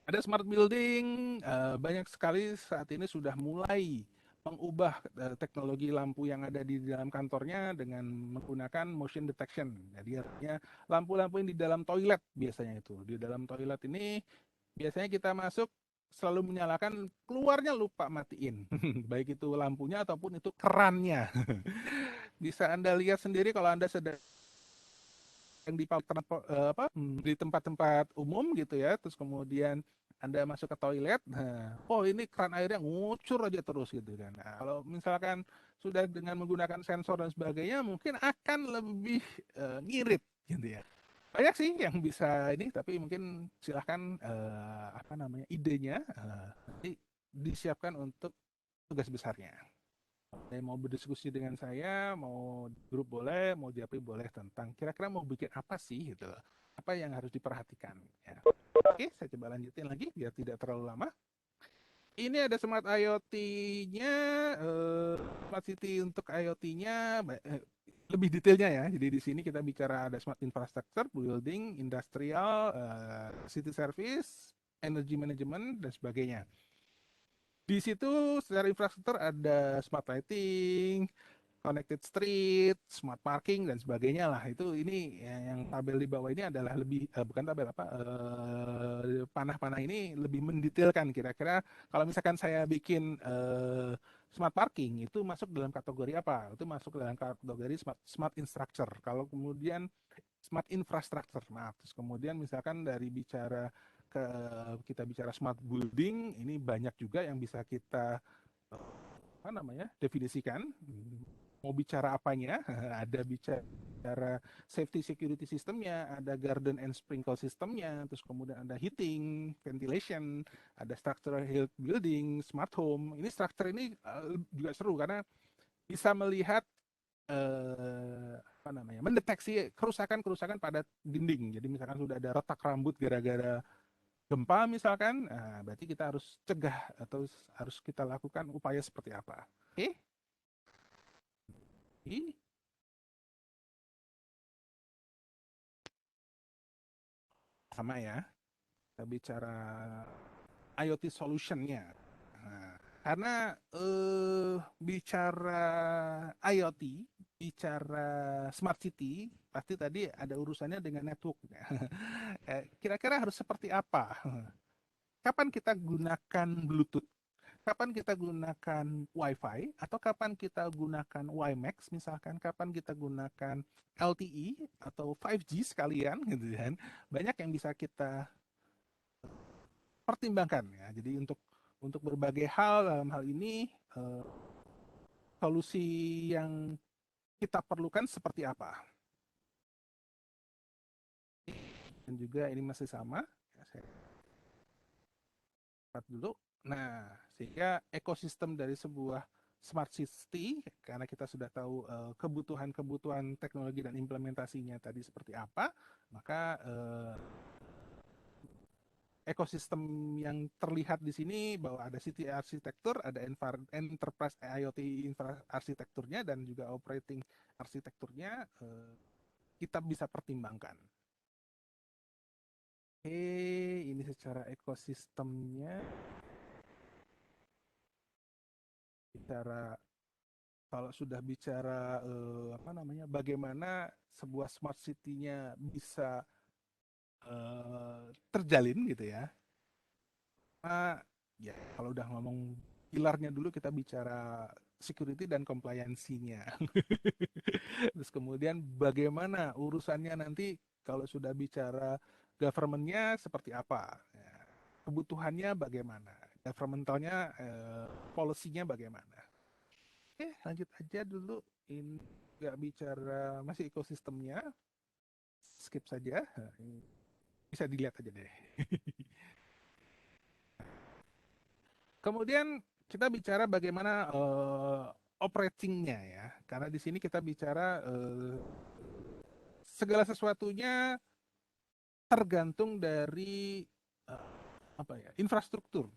S1: Ada smart building, banyak sekali saat ini sudah mulai mengubah teknologi lampu yang ada di dalam kantornya dengan menggunakan motion detection. Jadi artinya lampu-lampu yang di dalam toilet biasanya itu. Di dalam toilet ini biasanya kita masuk selalu menyalakan, keluarnya lupa matiin. Baik itu lampunya ataupun itu kerannya. Bisa Anda lihat sendiri kalau Anda sedang di di tempat-tempat umum gitu ya, terus kemudian Anda masuk ke toilet, nah, oh ini keran airnya ngucur aja terus gitu kan. Nah, kalau misalkan sudah dengan menggunakan sensor dan sebagainya, mungkin akan lebih ngirit gitu ya. Banyak sih yang bisa ini, tapi mungkin silahkan apa namanya idenya nanti disiapkan untuk tugas besarnya. Saya mau berdiskusi dengan saya, mau grup boleh, mau japri boleh tentang kira-kira mau bikin apa sih gitu. Apa yang harus diperhatikan. Ya. Oke, saya coba lanjutin lagi biar tidak terlalu lama. Ini ada smart IoT-nya, smart city untuk IoT-nya lebih detailnya ya. Jadi di sini kita bicara ada smart infrastructure, building, industrial, city service, energy management dan sebagainya. Di situ secara infrastruktur ada smart lighting, connected street, smart parking dan sebagainya lah. Itu ini yang tabel di bawah ini adalah lebih bukan tabel apa panah-panah ini lebih mendetailkan kira-kira kalau misalkan saya bikin smart parking itu masuk dalam kategori apa? Itu masuk dalam kategori smart infrastructure. Kalau kemudian smart infrastructure, maaf. Terus kemudian misalkan dari bicara kita bicara smart building, ini banyak juga yang bisa kita definisikan, mau bicara apanya, ada bicara safety security sistemnya, ada garden and sprinkle sistemnya, terus kemudian ada heating, ventilation, ada structural health building, smart home. Ini struktur ini juga seru karena bisa melihat mendeteksi kerusakan-kerusakan pada dinding. Jadi misalkan sudah ada retak rambut gara-gara gempa misalkan, berarti kita harus cegah atau harus kita lakukan upaya seperti apa. Oke? Sama ya, kita bicara IoT solution-nya. Nah, karena bicara IoT, bicara smart city, pasti tadi ada urusannya dengan network. Kira-kira harus seperti apa? Kapan kita gunakan Bluetooth? Kapan kita gunakan Wi-Fi? Atau kapan kita gunakan WiMAX? Misalkan kapan kita gunakan LTE atau 5G sekalian, gitu kan? Banyak yang bisa kita pertimbangkan ya. Jadi untuk berbagai hal dalam hal ini solusi yang kita perlukan seperti apa. Dan juga ini masih sama. Ya, saya lihat dulu. Nah, sehingga ekosistem dari sebuah smart city, karena kita sudah tahu kebutuhan-kebutuhan teknologi dan implementasinya tadi seperti apa, maka ekosistem yang terlihat di sini bahwa ada city arsitektur, ada enterprise IoT arsitekturnya dan juga operating arsitekturnya, kita bisa pertimbangkan. Oke, ini secara ekosistemnya, bicara kalau sudah bicara bagaimana sebuah smart city-nya bisa terjalin gitu ya. Ya kalau udah ngomong pilarnya dulu kita bicara security dan compliance-nya. Terus kemudian bagaimana urusannya nanti kalau sudah bicara government-nya seperti apa? Ya, kebutuhannya bagaimana? Governmentalnya, policy-nya bagaimana? Oke, lanjut aja dulu. Ini nggak bicara masih ekosistemnya, skip saja. Bisa dilihat aja deh. Kemudian kita bicara bagaimana operatingnya ya, karena di sini kita bicara segala sesuatunya tergantung dari infrastruktur.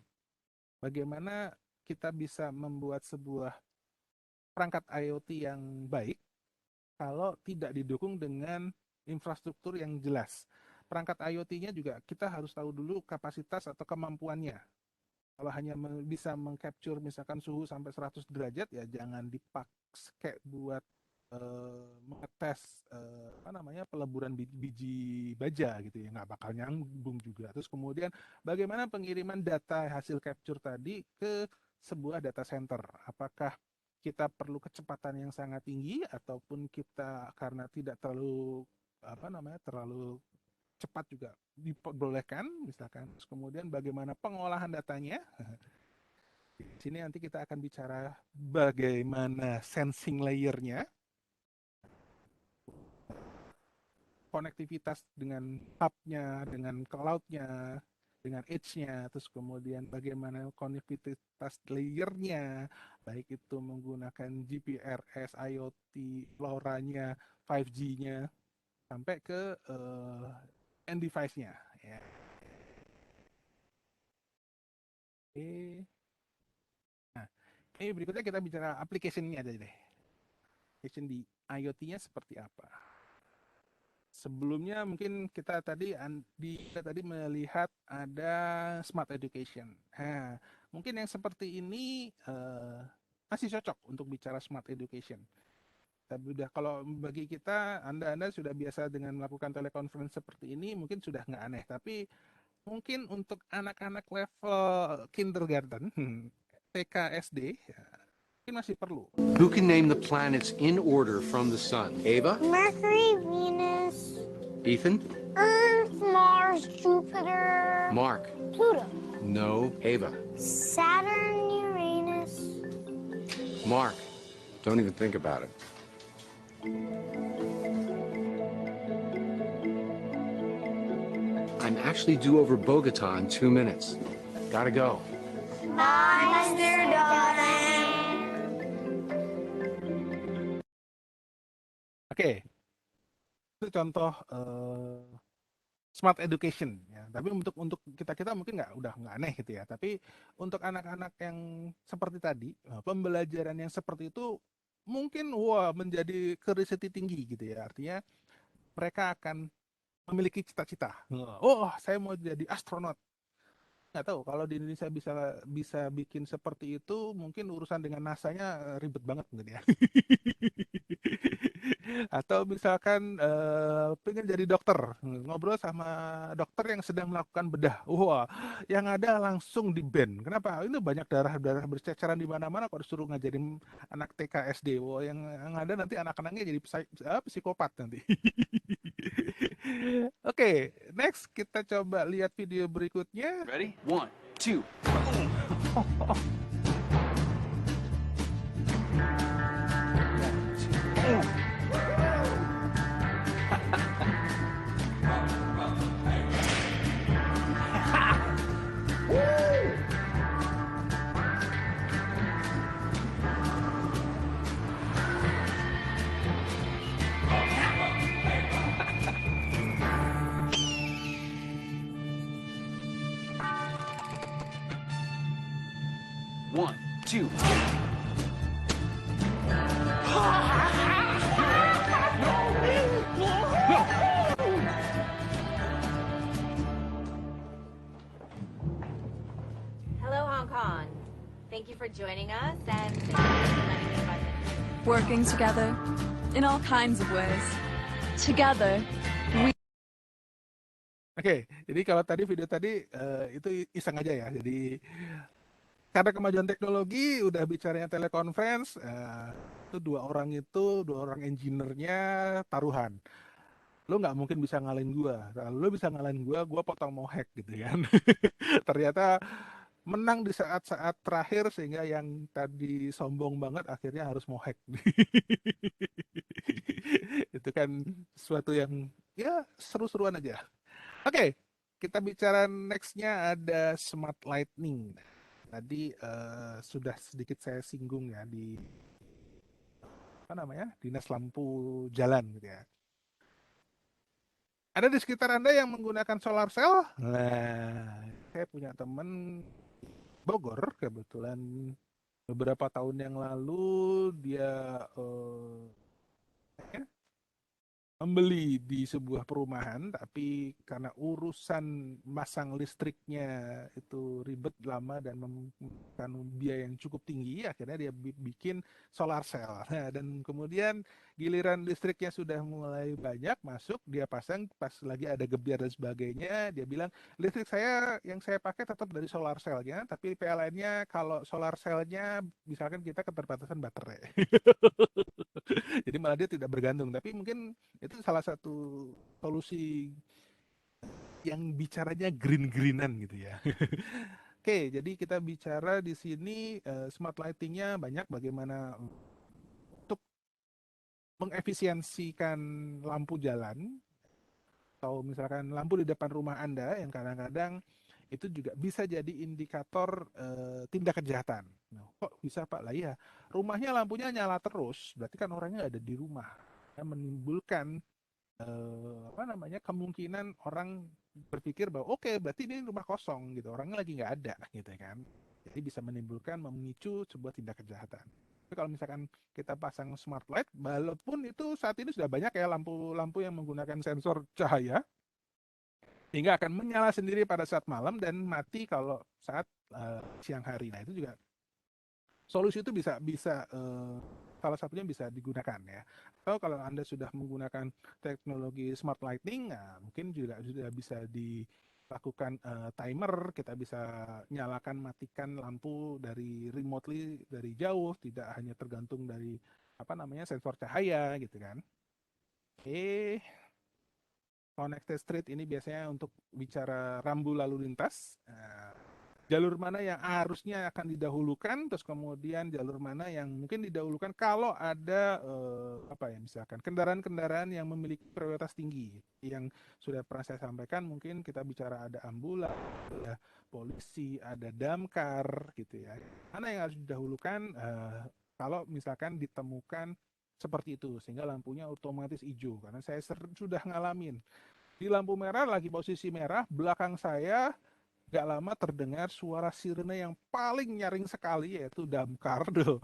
S1: Bagaimana kita bisa membuat sebuah perangkat IoT yang baik kalau tidak didukung dengan infrastruktur yang jelas. Perangkat IoT-nya juga kita harus tahu dulu kapasitas atau kemampuannya. Kalau hanya bisa mengcapture misalkan suhu sampai 100 derajat, ya jangan dipakai buat mengetes peleburan biji baja gitu ya, nggak bakal nyambung juga. Terus kemudian bagaimana pengiriman data hasil capture tadi ke sebuah data center? Apakah kita perlu kecepatan yang sangat tinggi ataupun kita karena tidak terlalu terlalu cepat juga diperbolehkan misalkan. Terus kemudian bagaimana pengolahan datanya? Di sini nanti kita akan bicara bagaimana sensing layer-nya, konektivitas dengan hub-nya, dengan cloud-nya, dengan edge-nya, terus kemudian bagaimana konektivitas layer-nya, baik itu menggunakan GPRS, IoT, LoRa-nya, 5G-nya, sampai ke end device-nya. Ya. Oke. Nah, ini berikutnya kita bicara application-nya aja deh. Application di IoT-nya seperti apa? Sebelumnya mungkin kita tadi melihat ada smart education. Nah, mungkin yang seperti ini masih cocok untuk bicara smart education. Tapi udah kalau bagi kita, Anda sudah biasa dengan melakukan telekonferensi seperti ini, mungkin sudah nggak aneh. Tapi mungkin untuk anak-anak level kindergarten, TK, SD, ya, mungkin masih perlu.
S3: Who can name the planets in order from the sun? Ava?
S4: Mercury, Venus,
S3: Ethan?
S4: Earth, Mars, Jupiter,
S3: Mark?
S4: Pluto,
S3: No. Ava?
S4: Saturn, Uranus,
S3: Mark, don't even think about it. I'm actually due over Bogota in 2 minutes. Gotta go.
S4: Bye, Mr. Dolan.
S1: Oke, itu contoh smart education ya. Tapi untuk kita mungkin udah nggak aneh gitu ya. Tapi untuk anak-anak yang seperti tadi, pembelajaran yang seperti itu mungkin menjadi curiosity tinggi gitu ya. Artinya mereka akan memiliki cita-cita. Oh, saya mau jadi astronot. Nggak tahu kalau di Indonesia bisa bisa bikin seperti itu, mungkin urusan dengan NASA-nya ribet banget mungkin ya. Atau misalkan pengen jadi dokter, ngobrol sama dokter yang sedang melakukan bedah. Wah, yang ada langsung di ban. Kenapa? Ini banyak darah-darah berceceran di mana-mana kok disuruh ngajarin anak TK SD. Wah, yang ada nanti anak-anaknya jadi psikopat nanti. Oke, next kita coba lihat video berikutnya.
S5: Ready? 1, 2. One, two.
S6: Hello, Hong Kong. Thank you for joining us and thank you for letting me run it.
S7: Working together in all kinds of ways. Together,
S1: Oke, jadi kalau tadi video tadi itu iseng aja ya. Jadi karena kemajuan teknologi udah bicaranya teleconference, itu dua orang engineer-nya taruhan. Lo nggak mungkin bisa ngalahin gua. Kalau lo bisa ngalahin gua potong mau hack gitu kan. Ternyata menang di saat-saat terakhir sehingga yang tadi sombong banget akhirnya harus mau hack. Itu kan sesuatu yang ya seru-seruan aja. Oke, kita bicara next-nya ada smart lighting. Tadi sudah sedikit saya singgung ya di apa namanya dinas lampu jalan gitu ya. Ada di sekitar Anda yang menggunakan solar cell? Nah, saya punya teman Bogor kebetulan beberapa tahun yang lalu dia membeli di sebuah perumahan, tapi karena urusan masang listriknya itu ribet lama dan memakan biaya yang cukup tinggi, akhirnya dia bikin solar cell. Nah, dan kemudian giliran listriknya sudah mulai banyak masuk, dia pasang pas lagi ada gebiar dan sebagainya, dia bilang listrik saya yang saya pakai tetap dari solar cell-nya, tapi PLN-nya kalau solar cell-nya misalkan kita keterbatasan baterai. Jadi malah dia tidak bergantung, tapi mungkin itu salah satu solusi yang bicaranya green-greenan gitu ya. Oke, jadi kita bicara di sini smart lighting-nya banyak bagaimana untuk mengefisiensikan lampu jalan atau misalkan lampu di depan rumah Anda yang kadang-kadang itu juga bisa jadi indikator tindak kejahatan. Nah, kok bisa Pak? Lah ya, rumahnya lampunya nyala terus, berarti kan orangnya ada di rumah. Menimbulkan apa namanya kemungkinan orang berpikir bahwa oke, berarti ini rumah kosong gitu, orangnya lagi nggak ada gitu kan. Jadi bisa menimbulkan memicu sebuah tindak kejahatan. Tapi kalau misalkan kita pasang smart light, walaupun itu saat ini sudah banyak ya lampu-lampu yang menggunakan sensor cahaya, sehingga akan menyala sendiri pada saat malam dan mati kalau saat siang hari. Nah itu juga solusi itu bisa bisa salah satunya bisa digunakan ya. Atau kalau Anda sudah menggunakan teknologi smart lighting, nah, mungkin juga sudah bisa dilakukan timer, kita bisa nyalakan matikan lampu dari remotely dari jauh, tidak hanya tergantung dari apa namanya sensor cahaya gitu kan. Oke. Connected street ini biasanya untuk bicara rambu lalu lintas. jalur mana yang harusnya akan didahulukan, terus kemudian jalur mana yang mungkin didahulukan kalau ada apa ya, misalkan kendaraan-kendaraan yang memiliki prioritas tinggi. Yang sudah pernah saya sampaikan, mungkin kita bicara ada ambulans, ada polisi, ada damkar gitu ya. Mana yang harus didahulukan kalau misalkan ditemukan seperti itu, sehingga lampunya otomatis hijau. Karena saya sudah ngalamin di lampu merah, lagi posisi merah, belakang saya gak lama terdengar suara sirene yang paling nyaring sekali, yaitu damkar tuh.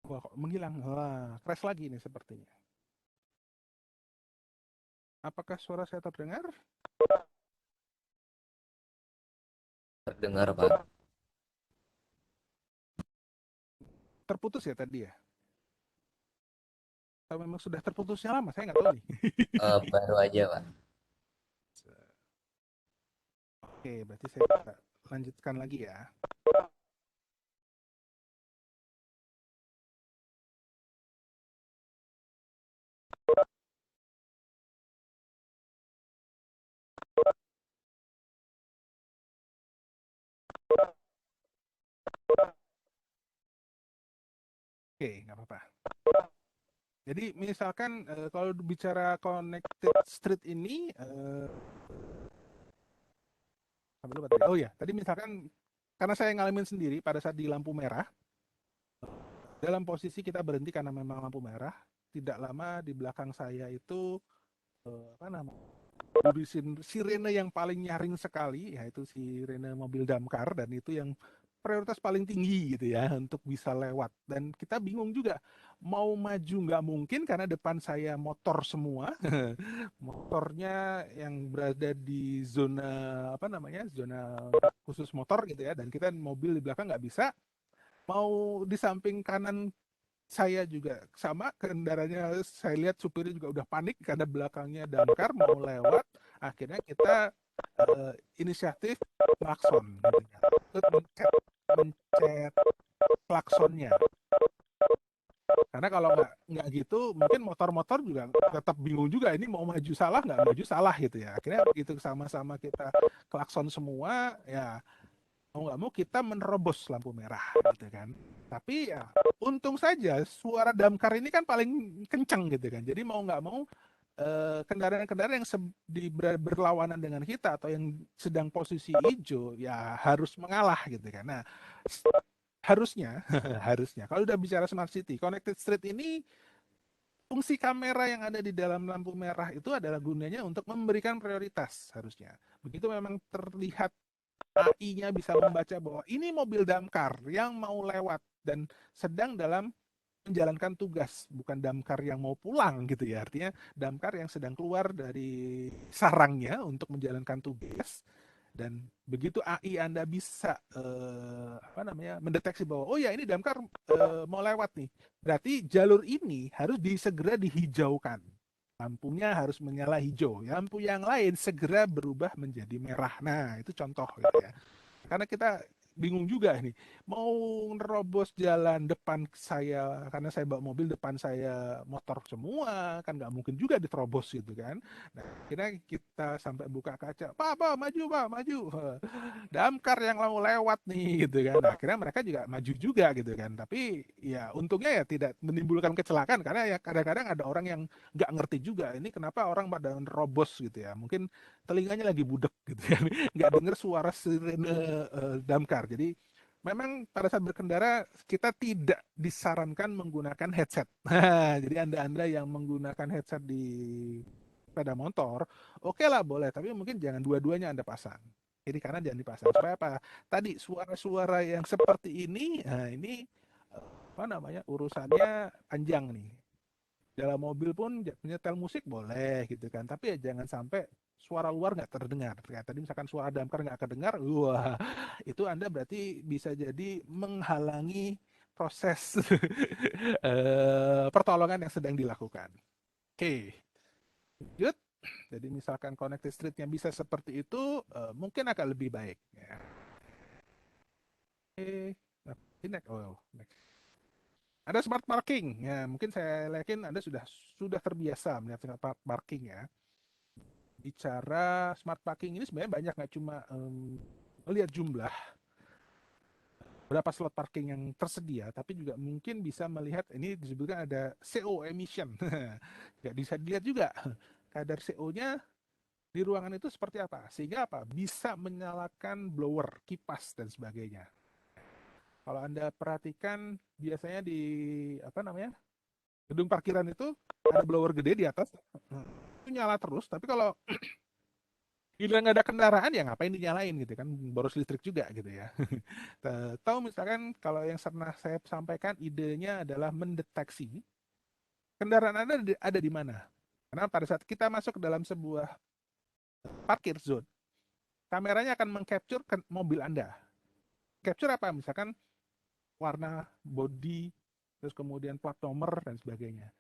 S1: Wah, kok menghilang. Wah, crash lagi nih sepertinya. Apakah suara saya terdengar?
S2: Terdengar, Pak.
S1: Terputus ya tadi ya? Atau memang sudah terputusnya lama? Saya nggak tahu nih.
S2: Baru aja, Pak.
S1: Oke, berarti saya bisa lanjutkan lagi ya. Oke, nggak apa-apa. Jadi misalkan kalau bicara connected street ini, sampai lupa tadi. Oh ya, tadi misalkan karena saya ngalamin sendiri pada saat di lampu merah, dalam posisi kita berhenti karena memang lampu merah, tidak lama di belakang saya itu apa namanya, sirene yang paling nyaring sekali, yaitu sirene mobil damkar, dan itu yang prioritas paling tinggi gitu ya untuk bisa lewat. Dan kita bingung juga mau maju nggak mungkin karena depan saya motor semua, motornya yang berada di zona apa namanya, zona khusus motor gitu ya, dan kita mobil di belakang nggak bisa. Mau di samping kanan saya juga sama, kendaraannya saya lihat supirnya juga udah panik karena belakangnya damkar mau lewat. Akhirnya kita inisiatif klakson gitu ya. Mencet klaksonnya. Karena kalau nggak gitu, mungkin motor-motor juga tetap bingung juga, ini mau maju salah nggak maju salah gitu ya. Akhirnya begitu sama-sama kita klakson semua, ya mau nggak mau kita menerobos lampu merah gitu kan. Tapi ya untung saja suara damkar ini kan paling kencang gitu kan. Jadi mau nggak mau kendaraan-kendaraan yang berlawanan dengan kita atau yang sedang posisi hijau ya harus mengalah gitu kan. Nah, harusnya harusnya kalau udah bicara smart city, connected street ini fungsi kamera yang ada di dalam lampu merah itu adalah gunanya untuk memberikan prioritas harusnya. Begitu memang terlihat AI-nya bisa membaca bahwa ini mobil damkar yang mau lewat dan sedang dalam menjalankan tugas, bukan damkar yang mau pulang gitu ya. Artinya damkar yang sedang keluar dari sarangnya untuk menjalankan tugas. Dan begitu AI Anda bisa apa namanya, mendeteksi bahwa oh ya ini damkar mau lewat nih, berarti jalur ini harus segera dihijaukan. Lampunya harus menyala hijau, lampu yang lain segera berubah menjadi merah. Nah, itu contoh gitu ya. Karena kita bingung juga ini, mau nerobos jalan depan saya, karena saya bawa mobil, depan saya motor semua, kan nggak mungkin juga diterobos gitu kan. Nah, akhirnya kita sampai buka kaca, Pak, maju Pak, maju. Damkar yang mau lewat nih gitu kan. Nah, akhirnya mereka juga maju juga gitu kan. Tapi ya untungnya ya tidak menimbulkan kecelakaan, karena ya kadang-kadang ada orang yang nggak ngerti juga ini kenapa orang pada nerobos gitu ya. Mungkin telinganya lagi budek gitu kan, nggak dengar suara sirene damkar. Jadi memang pada saat berkendara kita tidak disarankan menggunakan headset. Nah, jadi anda yang menggunakan headset di sepeda motor, oke lah boleh, tapi mungkin jangan dua-duanya Anda pasang. Kiri kanan jangan dipasang. Supaya apa? Tadi suara-suara yang seperti ini, nah ini apa namanya, urusannya panjang nih. Dalam mobil pun menyetel musik boleh gitu kan, tapi ya jangan sampai suara luar nggak terdengar. Kayak tadi misalkan suara damkar nggak kedengar, wah itu Anda berarti bisa jadi menghalangi proses pertolongan yang sedang dilakukan. Oke, lanjut. Jadi misalkan connected street-nya bisa seperti itu, mungkin akan lebih baik. Ya. Oke, next. Ada smart parking. Ya, mungkin saya yakin Anda sudah terbiasa melihat smart parking ya. Bicara smart parking ini sebenarnya banyak, nggak cuma melihat jumlah berapa slot parking yang tersedia, tapi juga mungkin bisa melihat, ini disebutkan ada CO emission. Nggak bisa dilihat juga kadar CO-nya di ruangan itu seperti apa, sehingga apa bisa menyalakan blower, kipas dan sebagainya. Kalau Anda perhatikan biasanya di gedung parkiran itu ada blower gede di atas, itu nyala terus. Tapi kalau gila nggak ada kendaraan ya ngapain dinyalain gitu kan, boros listrik juga gitu ya. Tahu misalkan kalau yang pernah saya sampaikan idenya adalah mendeteksi kendaraan ada di mana. Karena pada saat kita masuk ke dalam sebuah parkir zone, kameranya akan mengcapture mobil Anda. Capture apa? Misalkan warna, body, terus kemudian plat nomor dan sebagainya.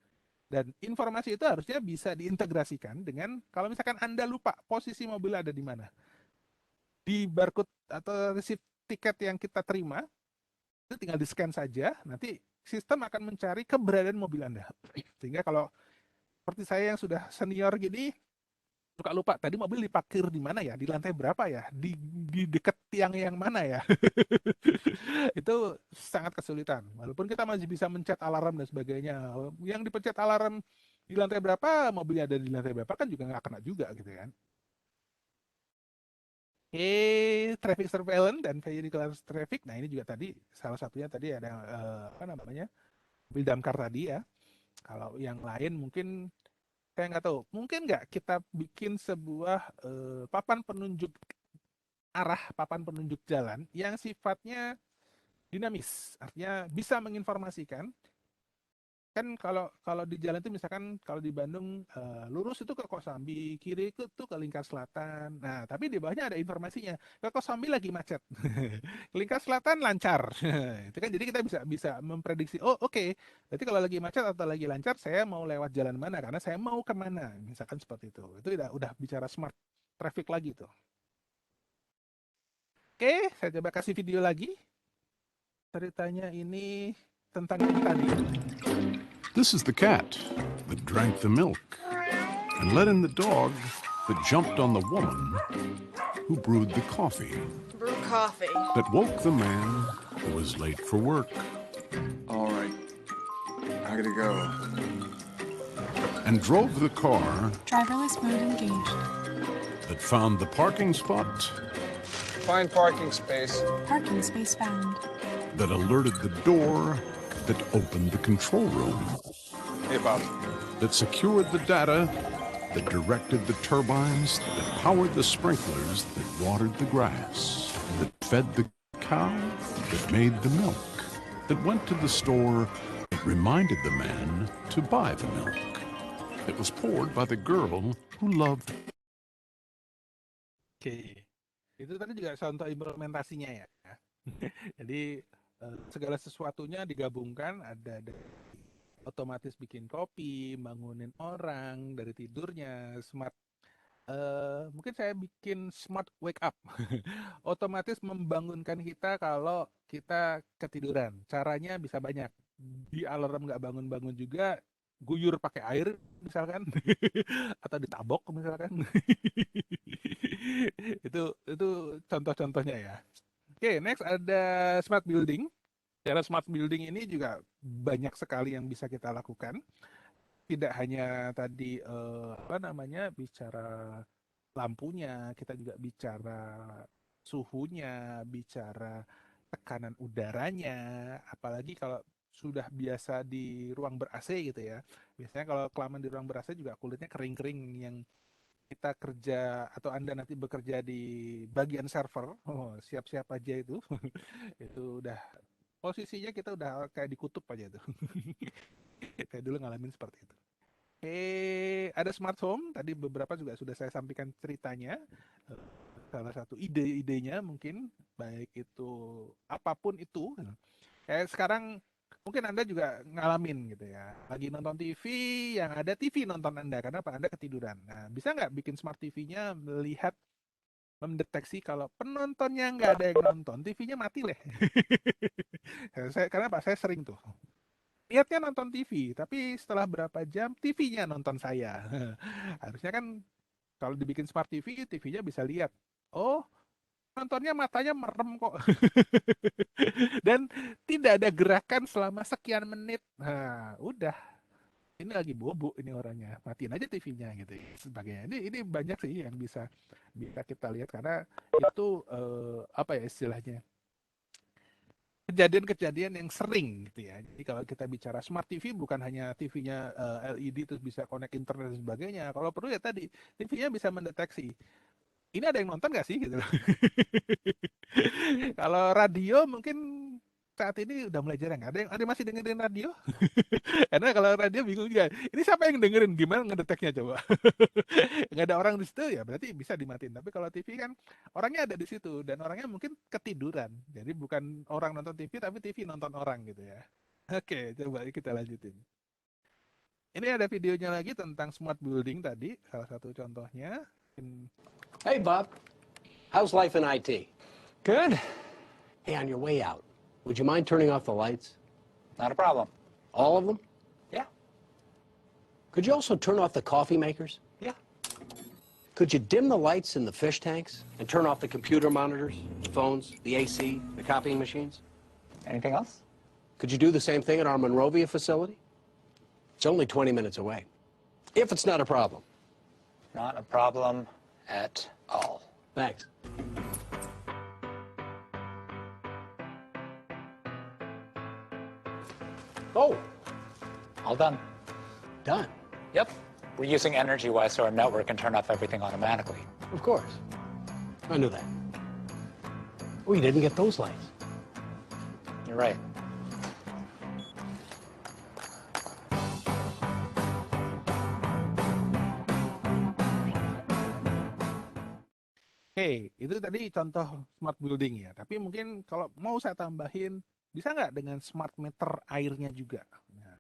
S1: Dan informasi itu harusnya bisa diintegrasikan dengan kalau misalkan Anda lupa posisi mobil ada di mana. Di barcode atau receipt tiket yang kita terima, itu tinggal di-scan saja, nanti sistem akan mencari keberadaan mobil Anda. Sehingga kalau seperti saya yang sudah senior gini, suka lupa tadi mobil diparkir di mana ya, di lantai berapa ya, di dekat tiang yang mana ya. Itu sangat kesulitan. Walaupun kita masih bisa mencet alarm dan sebagainya, yang dipencet alarm di lantai berapa, mobilnya ada di lantai berapa kan juga nggak kena juga gitu kan. Traffic surveillance dan vehicular traffic. Nah ini juga tadi salah satunya tadi ada mobil damkar tadi ya. Kalau yang lain mungkin saya nggak tahu, mungkin nggak kita bikin sebuah papan penunjuk arah, papan penunjuk jalan yang sifatnya dinamis, artinya bisa menginformasikan. Kan kalau di jalan itu misalkan kalau di Bandung lurus itu ke Kosambi, kiri itu tuh ke Lingkar Selatan. Nah, tapi di bawahnya ada informasinya. Ke Kosambi lagi macet. Lingkar Selatan lancar. Itu kan jadi kita bisa memprediksi, oh oke. Berarti kalau lagi macet atau lagi lancar, saya mau lewat jalan mana karena saya mau kemana. Misalkan seperti itu. Itu udah bicara smart traffic lagi tuh. Oke, saya coba kasih video lagi. Ceritanya ini tentang yang tadi.
S5: This is the cat that drank the milk and let in the dog that jumped on the woman who brewed the coffee.
S8: Brew coffee.
S5: That woke the man who was late for work.
S9: All right, I gotta go.
S5: And drove the car
S10: Driverless mode engaged.
S5: that found the parking spot.
S9: Find parking space.
S10: Parking space found.
S5: That alerted the door that opened the control room.
S9: Hey, Bob.
S5: That secured the data, that directed the turbines, that powered the sprinklers, that watered the grass, that fed the cow, that made the milk, that went to the store, that reminded the man to buy the milk. It was poured by the girl who loved.
S1: Oke, itu tadi juga contoh implementasinya ya. Jadi segala sesuatunya digabungkan, ada otomatis bikin kopi, bangunin orang dari tidurnya, smart. Mungkin saya bikin smart wake up, otomatis membangunkan kita kalau kita ketiduran. Caranya bisa banyak. Di alarm nggak bangun-bangun juga, guyur pakai air misalkan, atau ditabok misalkan. itu contoh-contohnya ya. Oke, next ada smart building. Cara smart building ini juga banyak sekali yang bisa kita lakukan. Tidak hanya tadi bicara lampunya, kita juga bicara suhunya, bicara tekanan udaranya, apalagi kalau sudah biasa di ruang ber-AC gitu ya. Biasanya kalau kelamaan di ruang ber-AC juga kulitnya kering-kering, yang kita kerja atau Anda nanti bekerja di bagian server, siap-siap aja itu. Itu udah posisinya kita udah kayak di kutub aja tuh. Kayak dulu ngalamin seperti itu. Ada smart home, tadi beberapa juga sudah saya sampaikan ceritanya. Salah satu ide-idenya mungkin, baik itu apapun itu, Kayak sekarang mungkin Anda juga ngalamin gitu ya. Lagi nonton TV, yang ada TV nonton Anda karena apa? Anda ketiduran. Nah, bisa nggak bikin smart TV-nya melihat mendeteksi kalau penontonnya nggak ada yang nonton, TV-nya mati leh. Karena Pak saya sering tuh. Niatnya nonton TV, tapi setelah berapa jam TV-nya nonton saya. Harusnya kan kalau dibikin smart TV, TV-nya bisa lihat. Oh, nontonnya matanya merem kok. Dan tidak ada gerakan selama sekian menit. Nah, udah. Ini lagi bobo ini orangnya. Matiin aja TV-nya gitu ya, sebagainya. Ini banyak sih yang bisa kita lihat karena itu apa ya istilahnya? Kejadian-kejadian yang sering gitu ya. Jadi kalau kita bicara smart TV bukan hanya TV-nya LED terus bisa connect internet dan sebagainya. Kalau perlu ya tadi TV-nya bisa mendeteksi ini ada yang nonton nggak sih gitu loh. Kalau radio mungkin saat ini udah mulai jarang. Ada yang masih dengerin radio? Karena kalau radio bingung juga. Ini siapa yang dengerin? Gimana ngedeteknya coba? Nggak ada orang di situ ya berarti bisa dimatiin. Tapi kalau TV kan orangnya ada di situ dan orangnya mungkin ketiduran. Jadi bukan orang nonton TV tapi TV nonton orang gitu ya. Oke, coba kita lanjutin. Ini ada videonya lagi tentang smart building tadi, salah satu contohnya.
S3: Hey, Bob. How's life in IT?
S8: Good.
S3: Hey, on your way out, would you mind turning off the lights?
S8: Not a problem.
S3: All of them?
S8: Yeah.
S3: Could you also turn off the coffee makers?
S8: Yeah.
S3: Could you dim the lights in the fish tanks and turn off the computer monitors, the phones, the AC, the copying machines?
S8: Anything else?
S3: Could you do the same thing at our Monrovia facility? It's only 20 minutes away. If it's not a problem.
S8: Not a problem at all.
S3: Thanks. Oh,
S8: All done.
S3: done.
S8: Yep. We're using EnergyWise so our network can turn off everything automatically.
S3: Of course. I knew that. Oh, you didn't get those lights.
S8: You're right.
S1: Oke, itu tadi contoh smart building ya. Tapi mungkin kalau mau saya tambahin, bisa nggak dengan smart meter airnya juga? Nah,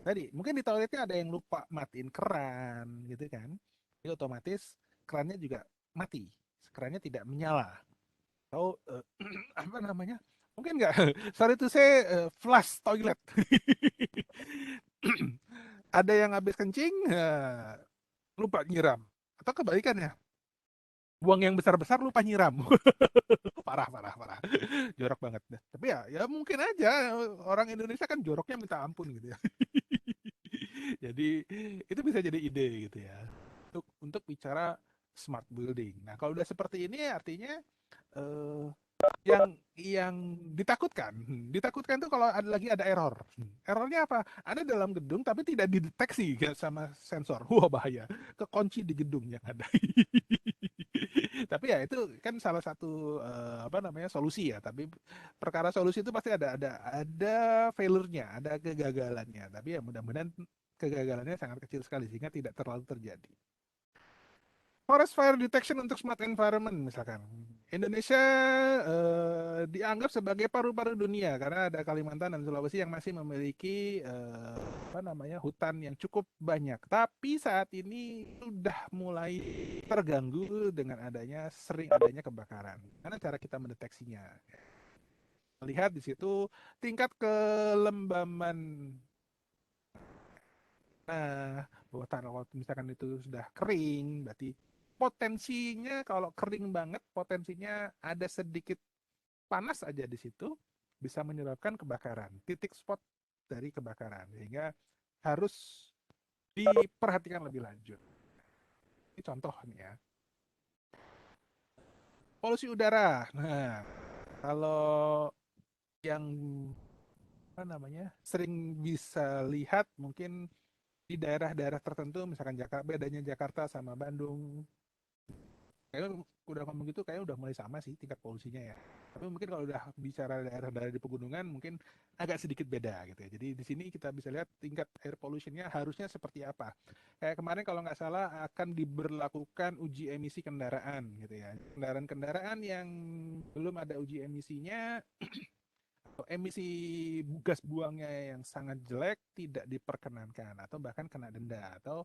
S1: tadi mungkin di toiletnya ada yang lupa matiin keran, gitu kan? Jadi otomatis kerannya juga mati, kerannya tidak menyala. Atau apa namanya? Mungkin nggak? Sorry to say, flush toilet. Ada yang habis kencing, lupa nyiram. Atau kebalikannya, buang yang besar-besar lupa nyiram. parah. Jorok banget. Tapi ya mungkin aja orang Indonesia kan joroknya minta ampun gitu ya. Jadi itu bisa jadi ide gitu ya. Untuk bicara smart building. Nah, kalau udah seperti ini artinya yang ditakutkan tuh kalau lagi ada error. Errornya apa? Ada dalam gedung tapi tidak dideteksi sama sensor. Wah, bahaya. Kekunci di gedung yang ada. Tapi ya itu kan salah satu solusi ya. Tapi perkara solusi itu pasti ada failure-nya, ada kegagalannya. Tapi ya mudah-mudahan kegagalannya sangat kecil sekali sehingga tidak terlalu terjadi. Forest fire detection untuk smart environment misalkan. Indonesia dianggap sebagai paru-paru dunia karena ada Kalimantan dan Sulawesi yang masih memiliki hutan yang cukup banyak. Tapi saat ini sudah mulai terganggu dengan sering adanya kebakaran. Karena cara kita mendeteksinya. Lihat di situ tingkat kelembaman. Nah, kalau misalkan itu sudah kering, berarti potensinya kalau kering banget, potensinya ada sedikit panas aja di situ bisa menyebabkan kebakaran, titik spot dari kebakaran, sehingga harus diperhatikan lebih lanjut. Ini contoh nih ya. Polusi udara. Nah, kalau yang sering bisa lihat mungkin di daerah-daerah tertentu, misalkan bedanya Jakarta sama Bandung. Kayaknya udah ngomong gitu, kayaknya udah mulai sama sih tingkat polusinya ya. Tapi mungkin kalau udah bicara daerah-daerah di pegunungan mungkin agak sedikit beda gitu ya. Jadi di sini kita bisa lihat tingkat air pollution-nya harusnya seperti apa. Kayak kemarin kalau nggak salah akan diberlakukan uji emisi kendaraan gitu ya. Kendaraan-kendaraan yang belum ada uji emisinya emisi gas buangnya yang sangat jelek tidak diperkenankan atau bahkan kena denda atau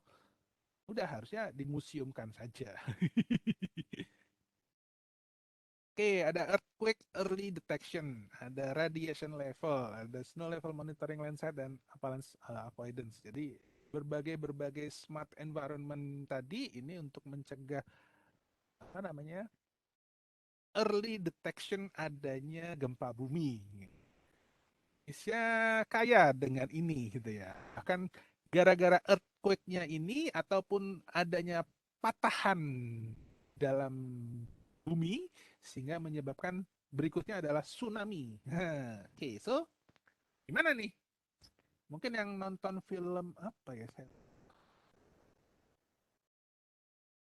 S1: udah harusnya dimuseumkan saja. Oke, ada earthquake early detection, ada radiation level, ada snow level monitoring landsat dan avalanche avoidance. Jadi berbagai smart environment tadi ini untuk mencegah apa namanya early detection adanya gempa bumi. Indonesia kaya dengan ini gitu ya. Bahkan gara-gara earthquake-nya ini ataupun adanya patahan dalam bumi sehingga menyebabkan berikutnya adalah tsunami. Oke, so gimana nih? Mungkin yang nonton film apa ya?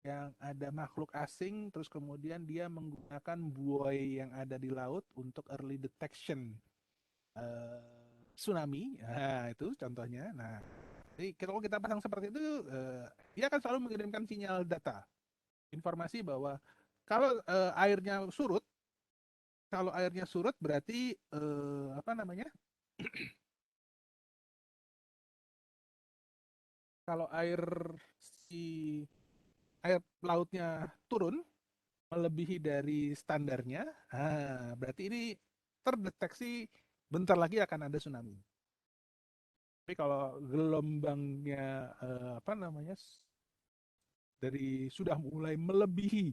S1: Yang ada makhluk asing terus kemudian dia menggunakan buoy yang ada di laut untuk early detection tsunami. Nah, itu contohnya. Nah, jadi kalau kita pasang seperti itu, dia akan selalu mengirimkan sinyal data, informasi bahwa kalau airnya surut, berarti apa namanya? Kalau air lautnya turun melebihi dari standarnya, berarti ini terdeteksi bentar lagi akan ada tsunami. Tapi kalau gelombangnya apa namanya dari sudah mulai melebihi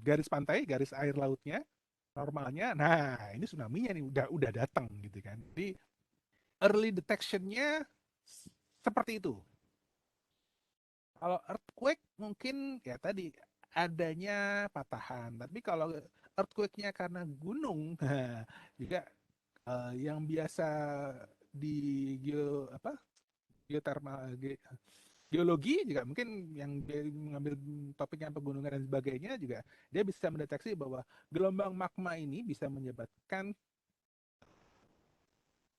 S1: garis pantai, garis air lautnya normalnya, nah ini tsunami-nya nih udah datang gitu kan. Jadi early detection-nya seperti itu. Kalau earthquake mungkin ya tadi adanya patahan, tapi kalau earthquake-nya karena gunung, juga yang biasa di geologi juga mungkin yang mengambil topiknya pegunungan dan sebagainya juga dia bisa mendeteksi bahwa gelombang magma ini bisa menyebabkan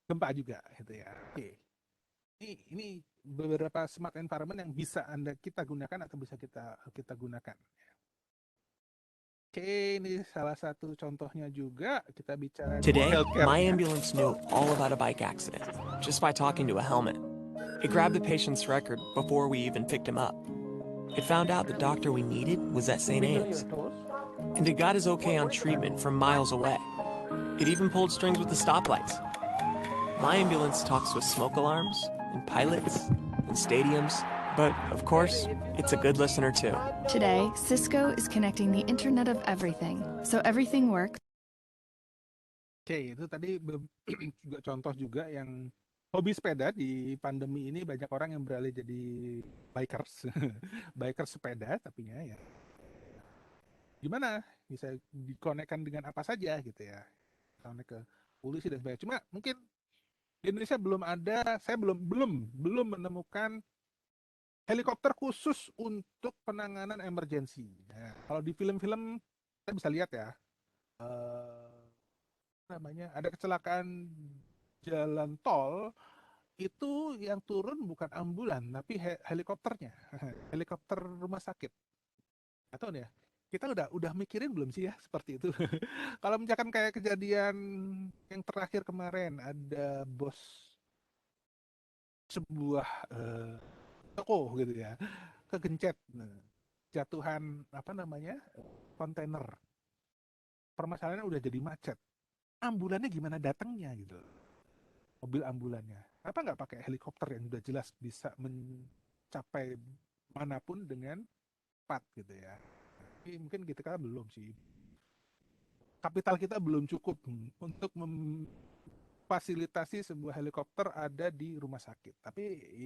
S1: gempa juga gitu ya. Oke. Ini beberapa smart environment yang bisa kita gunakan atau bisa kita gunakan. Oke, ini salah satu contohnya juga kita bicara
S11: Today,
S1: healthcare.
S11: my ambulance knew all about a bike accident just by talking to a helmet. It grabbed the patient's record before we even picked him up. It found out the doctor we needed was at St. Ames. And it got his okay on treatment from miles away. It even pulled strings with the stoplights. My ambulance talks with smoke alarms and pilots and stadiums. But, of course, it's a good listener too.
S10: Today, Cisco is connecting the Internet of Everything, so everything works.
S1: Oke, itu tadi juga contoh juga yang hobi sepeda di pandemi ini banyak orang yang beralih jadi bikers, bikers sepeda tapi ya gimana bisa dikonekkan dengan apa saja gitu ya, konek ke polisi dan sebagainya. Cuma mungkin di Indonesia belum ada, saya belum menemukan helikopter khusus untuk penanganan emergensi. Nah, kalau di film-film kita bisa lihat ya, namanya ada kecelakaan jalan tol itu yang turun bukan ambulan tapi helikopternya, helikopter rumah sakit. Atau ya, kita udah mikirin belum sih ya seperti itu? Kalau misalkan kayak kejadian yang terakhir kemarin ada bos sebuah toko gitu ya kegencet, jatuhan apa namanya kontainer, permasalahannya udah jadi macet, ambulannya gimana datangnya gitu, mobil ambulannya apa nggak pakai helikopter yang udah jelas bisa mencapai manapun dengan cepat gitu ya. Tapi mungkin kita kan belum sih, kapital kita belum cukup untuk fasilitasi sebuah helikopter ada di rumah sakit. Tapi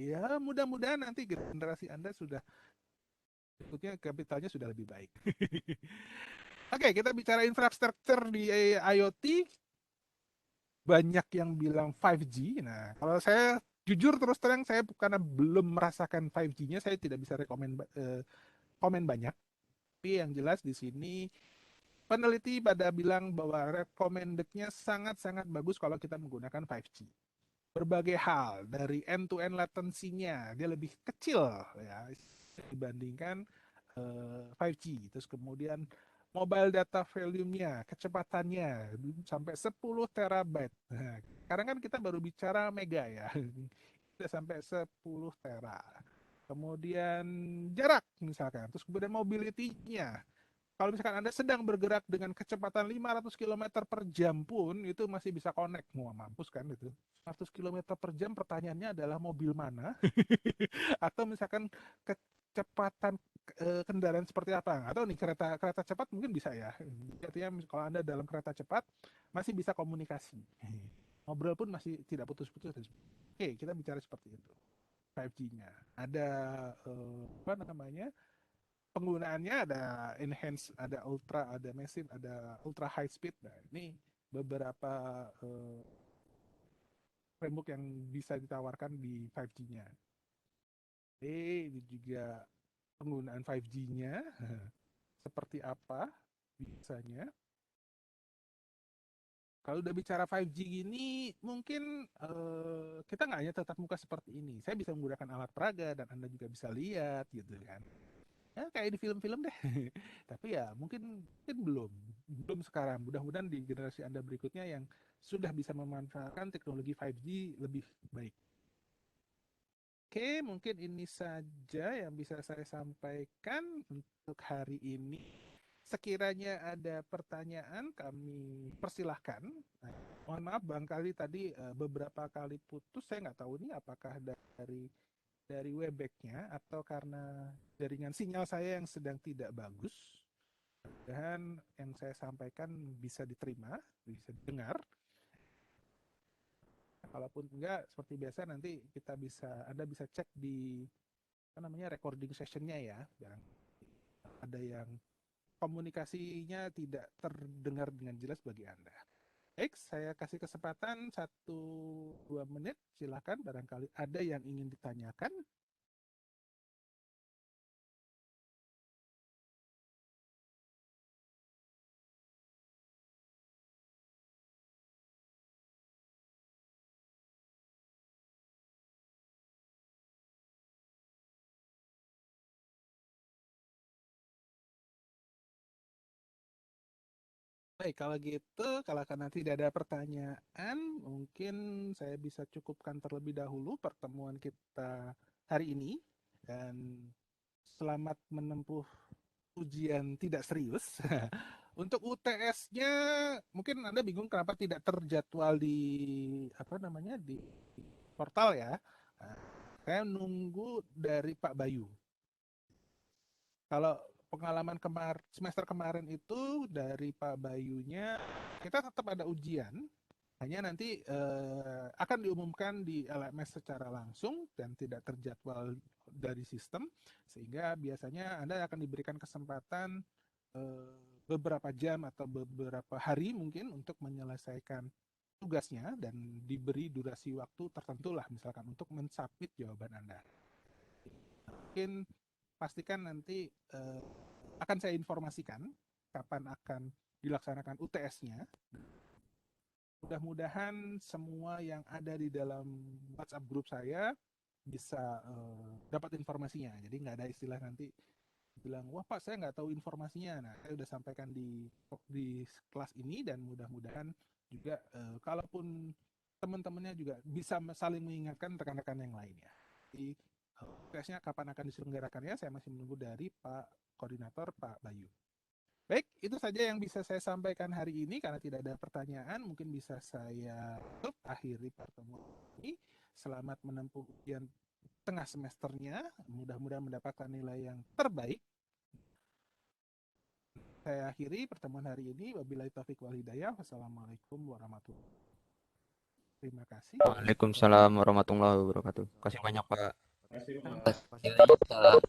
S1: ya mudah-mudahan nanti generasi Anda sudah berikutnya kapitalnya sudah lebih baik. Oke, kita bicara infrastruktur di IoT. Banyak yang bilang 5G. Nah, kalau saya jujur terus terang saya karena belum merasakan 5G-nya, saya tidak bisa komen banyak. Tapi yang jelas di sini peneliti pada bilang bahwa recommended-nya sangat-sangat bagus kalau kita menggunakan 5G. Berbagai hal, dari end-to-end latency-nya, dia lebih kecil ya dibandingkan 5G. Terus kemudian mobile data volume-nya, kecepatannya sampai 10 terabyte. Nah, sekarang kan kita baru bicara mega ya. Udah sampai 10 tera. Kemudian jarak misalkan, terus kemudian mobility-nya. Kalau misalkan Anda sedang bergerak dengan kecepatan 500 km per jam pun, itu masih bisa connect. Wah, mampus kan itu. 100 km per jam, pertanyaannya adalah mobil mana? Atau misalkan kecepatan kendaraan seperti apa? Atau nih kereta cepat mungkin bisa ya. Artinya kalau Anda dalam kereta cepat, masih bisa komunikasi. Ngobrol pun masih tidak putus-putus. Oke, kita bicara seperti itu. 5G-nya. Ada apa namanya? Penggunaannya ada enhance, ada ultra, ada massive, ada ultra high speed. Nah, ini beberapa framework yang bisa ditawarkan di 5G-nya. Ini juga penggunaan 5G-nya seperti apa biasanya. Kalau udah bicara 5G gini, mungkin kita nggak hanya tatap muka seperti ini. Saya bisa menggunakan alat peraga dan Anda juga bisa lihat gitu kan. Ya, kayak di film-film deh. Tapi ya mungkin belum sekarang. Mudah-mudahan di generasi Anda berikutnya yang sudah bisa memanfaatkan teknologi 5G lebih baik. Oke, mungkin ini saja yang bisa saya sampaikan untuk hari ini. Sekiranya ada pertanyaan, kami persilahkan. Nah, mohon maaf, barangkali tadi beberapa kali putus. Saya nggak tahu nih apakah dari Webex-nya atau karena jaringan sinyal saya yang sedang tidak bagus. Dan yang saya sampaikan bisa diterima, bisa didengar. Kalaupun enggak, seperti biasa nanti Anda bisa cek di recording session-nya ya. Ada yang komunikasinya tidak terdengar dengan jelas bagi Anda. Baik, saya kasih kesempatan 1-2 menit, silakan barangkali ada yang ingin ditanyakan. Baik, kalau gitu, kalau karena tidak ada pertanyaan, mungkin saya bisa cukupkan terlebih dahulu pertemuan kita hari ini. Dan selamat menempuh ujian tidak serius. Untuk UTS-nya, mungkin Anda bingung kenapa tidak terjadwal di di portal ya. Nah, saya nunggu dari Pak Bayu. Kalau pengalaman semester kemarin itu dari Pak Bayunya, kita tetap ada ujian, hanya nanti akan diumumkan di LMS secara langsung dan tidak terjadwal dari sistem, sehingga biasanya Anda akan diberikan kesempatan beberapa jam atau beberapa hari mungkin untuk menyelesaikan tugasnya dan diberi durasi waktu tertentu lah, misalkan untuk mensubmit jawaban Anda. Mungkin pastikan nanti akan saya informasikan kapan akan dilaksanakan UTS-nya. Mudah-mudahan semua yang ada di dalam WhatsApp grup saya bisa dapat informasinya. Jadi nggak ada istilah nanti bilang, wah Pak saya nggak tahu informasinya. Nah, saya sudah sampaikan di kelas ini dan mudah-mudahan juga kalaupun teman-temannya juga bisa saling mengingatkan rekan-rekan yang lainnya. Jadi UTS-nya kapan akan diselenggarakannya, saya masih menunggu dari Pak Koordinator, Pak Bayu. Baik, itu saja yang bisa saya sampaikan hari ini. Karena tidak ada pertanyaan, mungkin bisa saya akhiri pertemuan ini. Selamat menempuh ujian tengah semesternya. Mudah-mudahan mendapatkan nilai yang terbaik. Saya akhiri pertemuan hari ini. Wabillahi taufiq wal hidayah. Wassalamualaikum warahmatullahi wabarakatuh. Terima kasih.
S12: Waalaikumsalam warahmatullahi wabarakatuh. Kasih banyak Pak.
S2: Terima kasih banyak, Pak.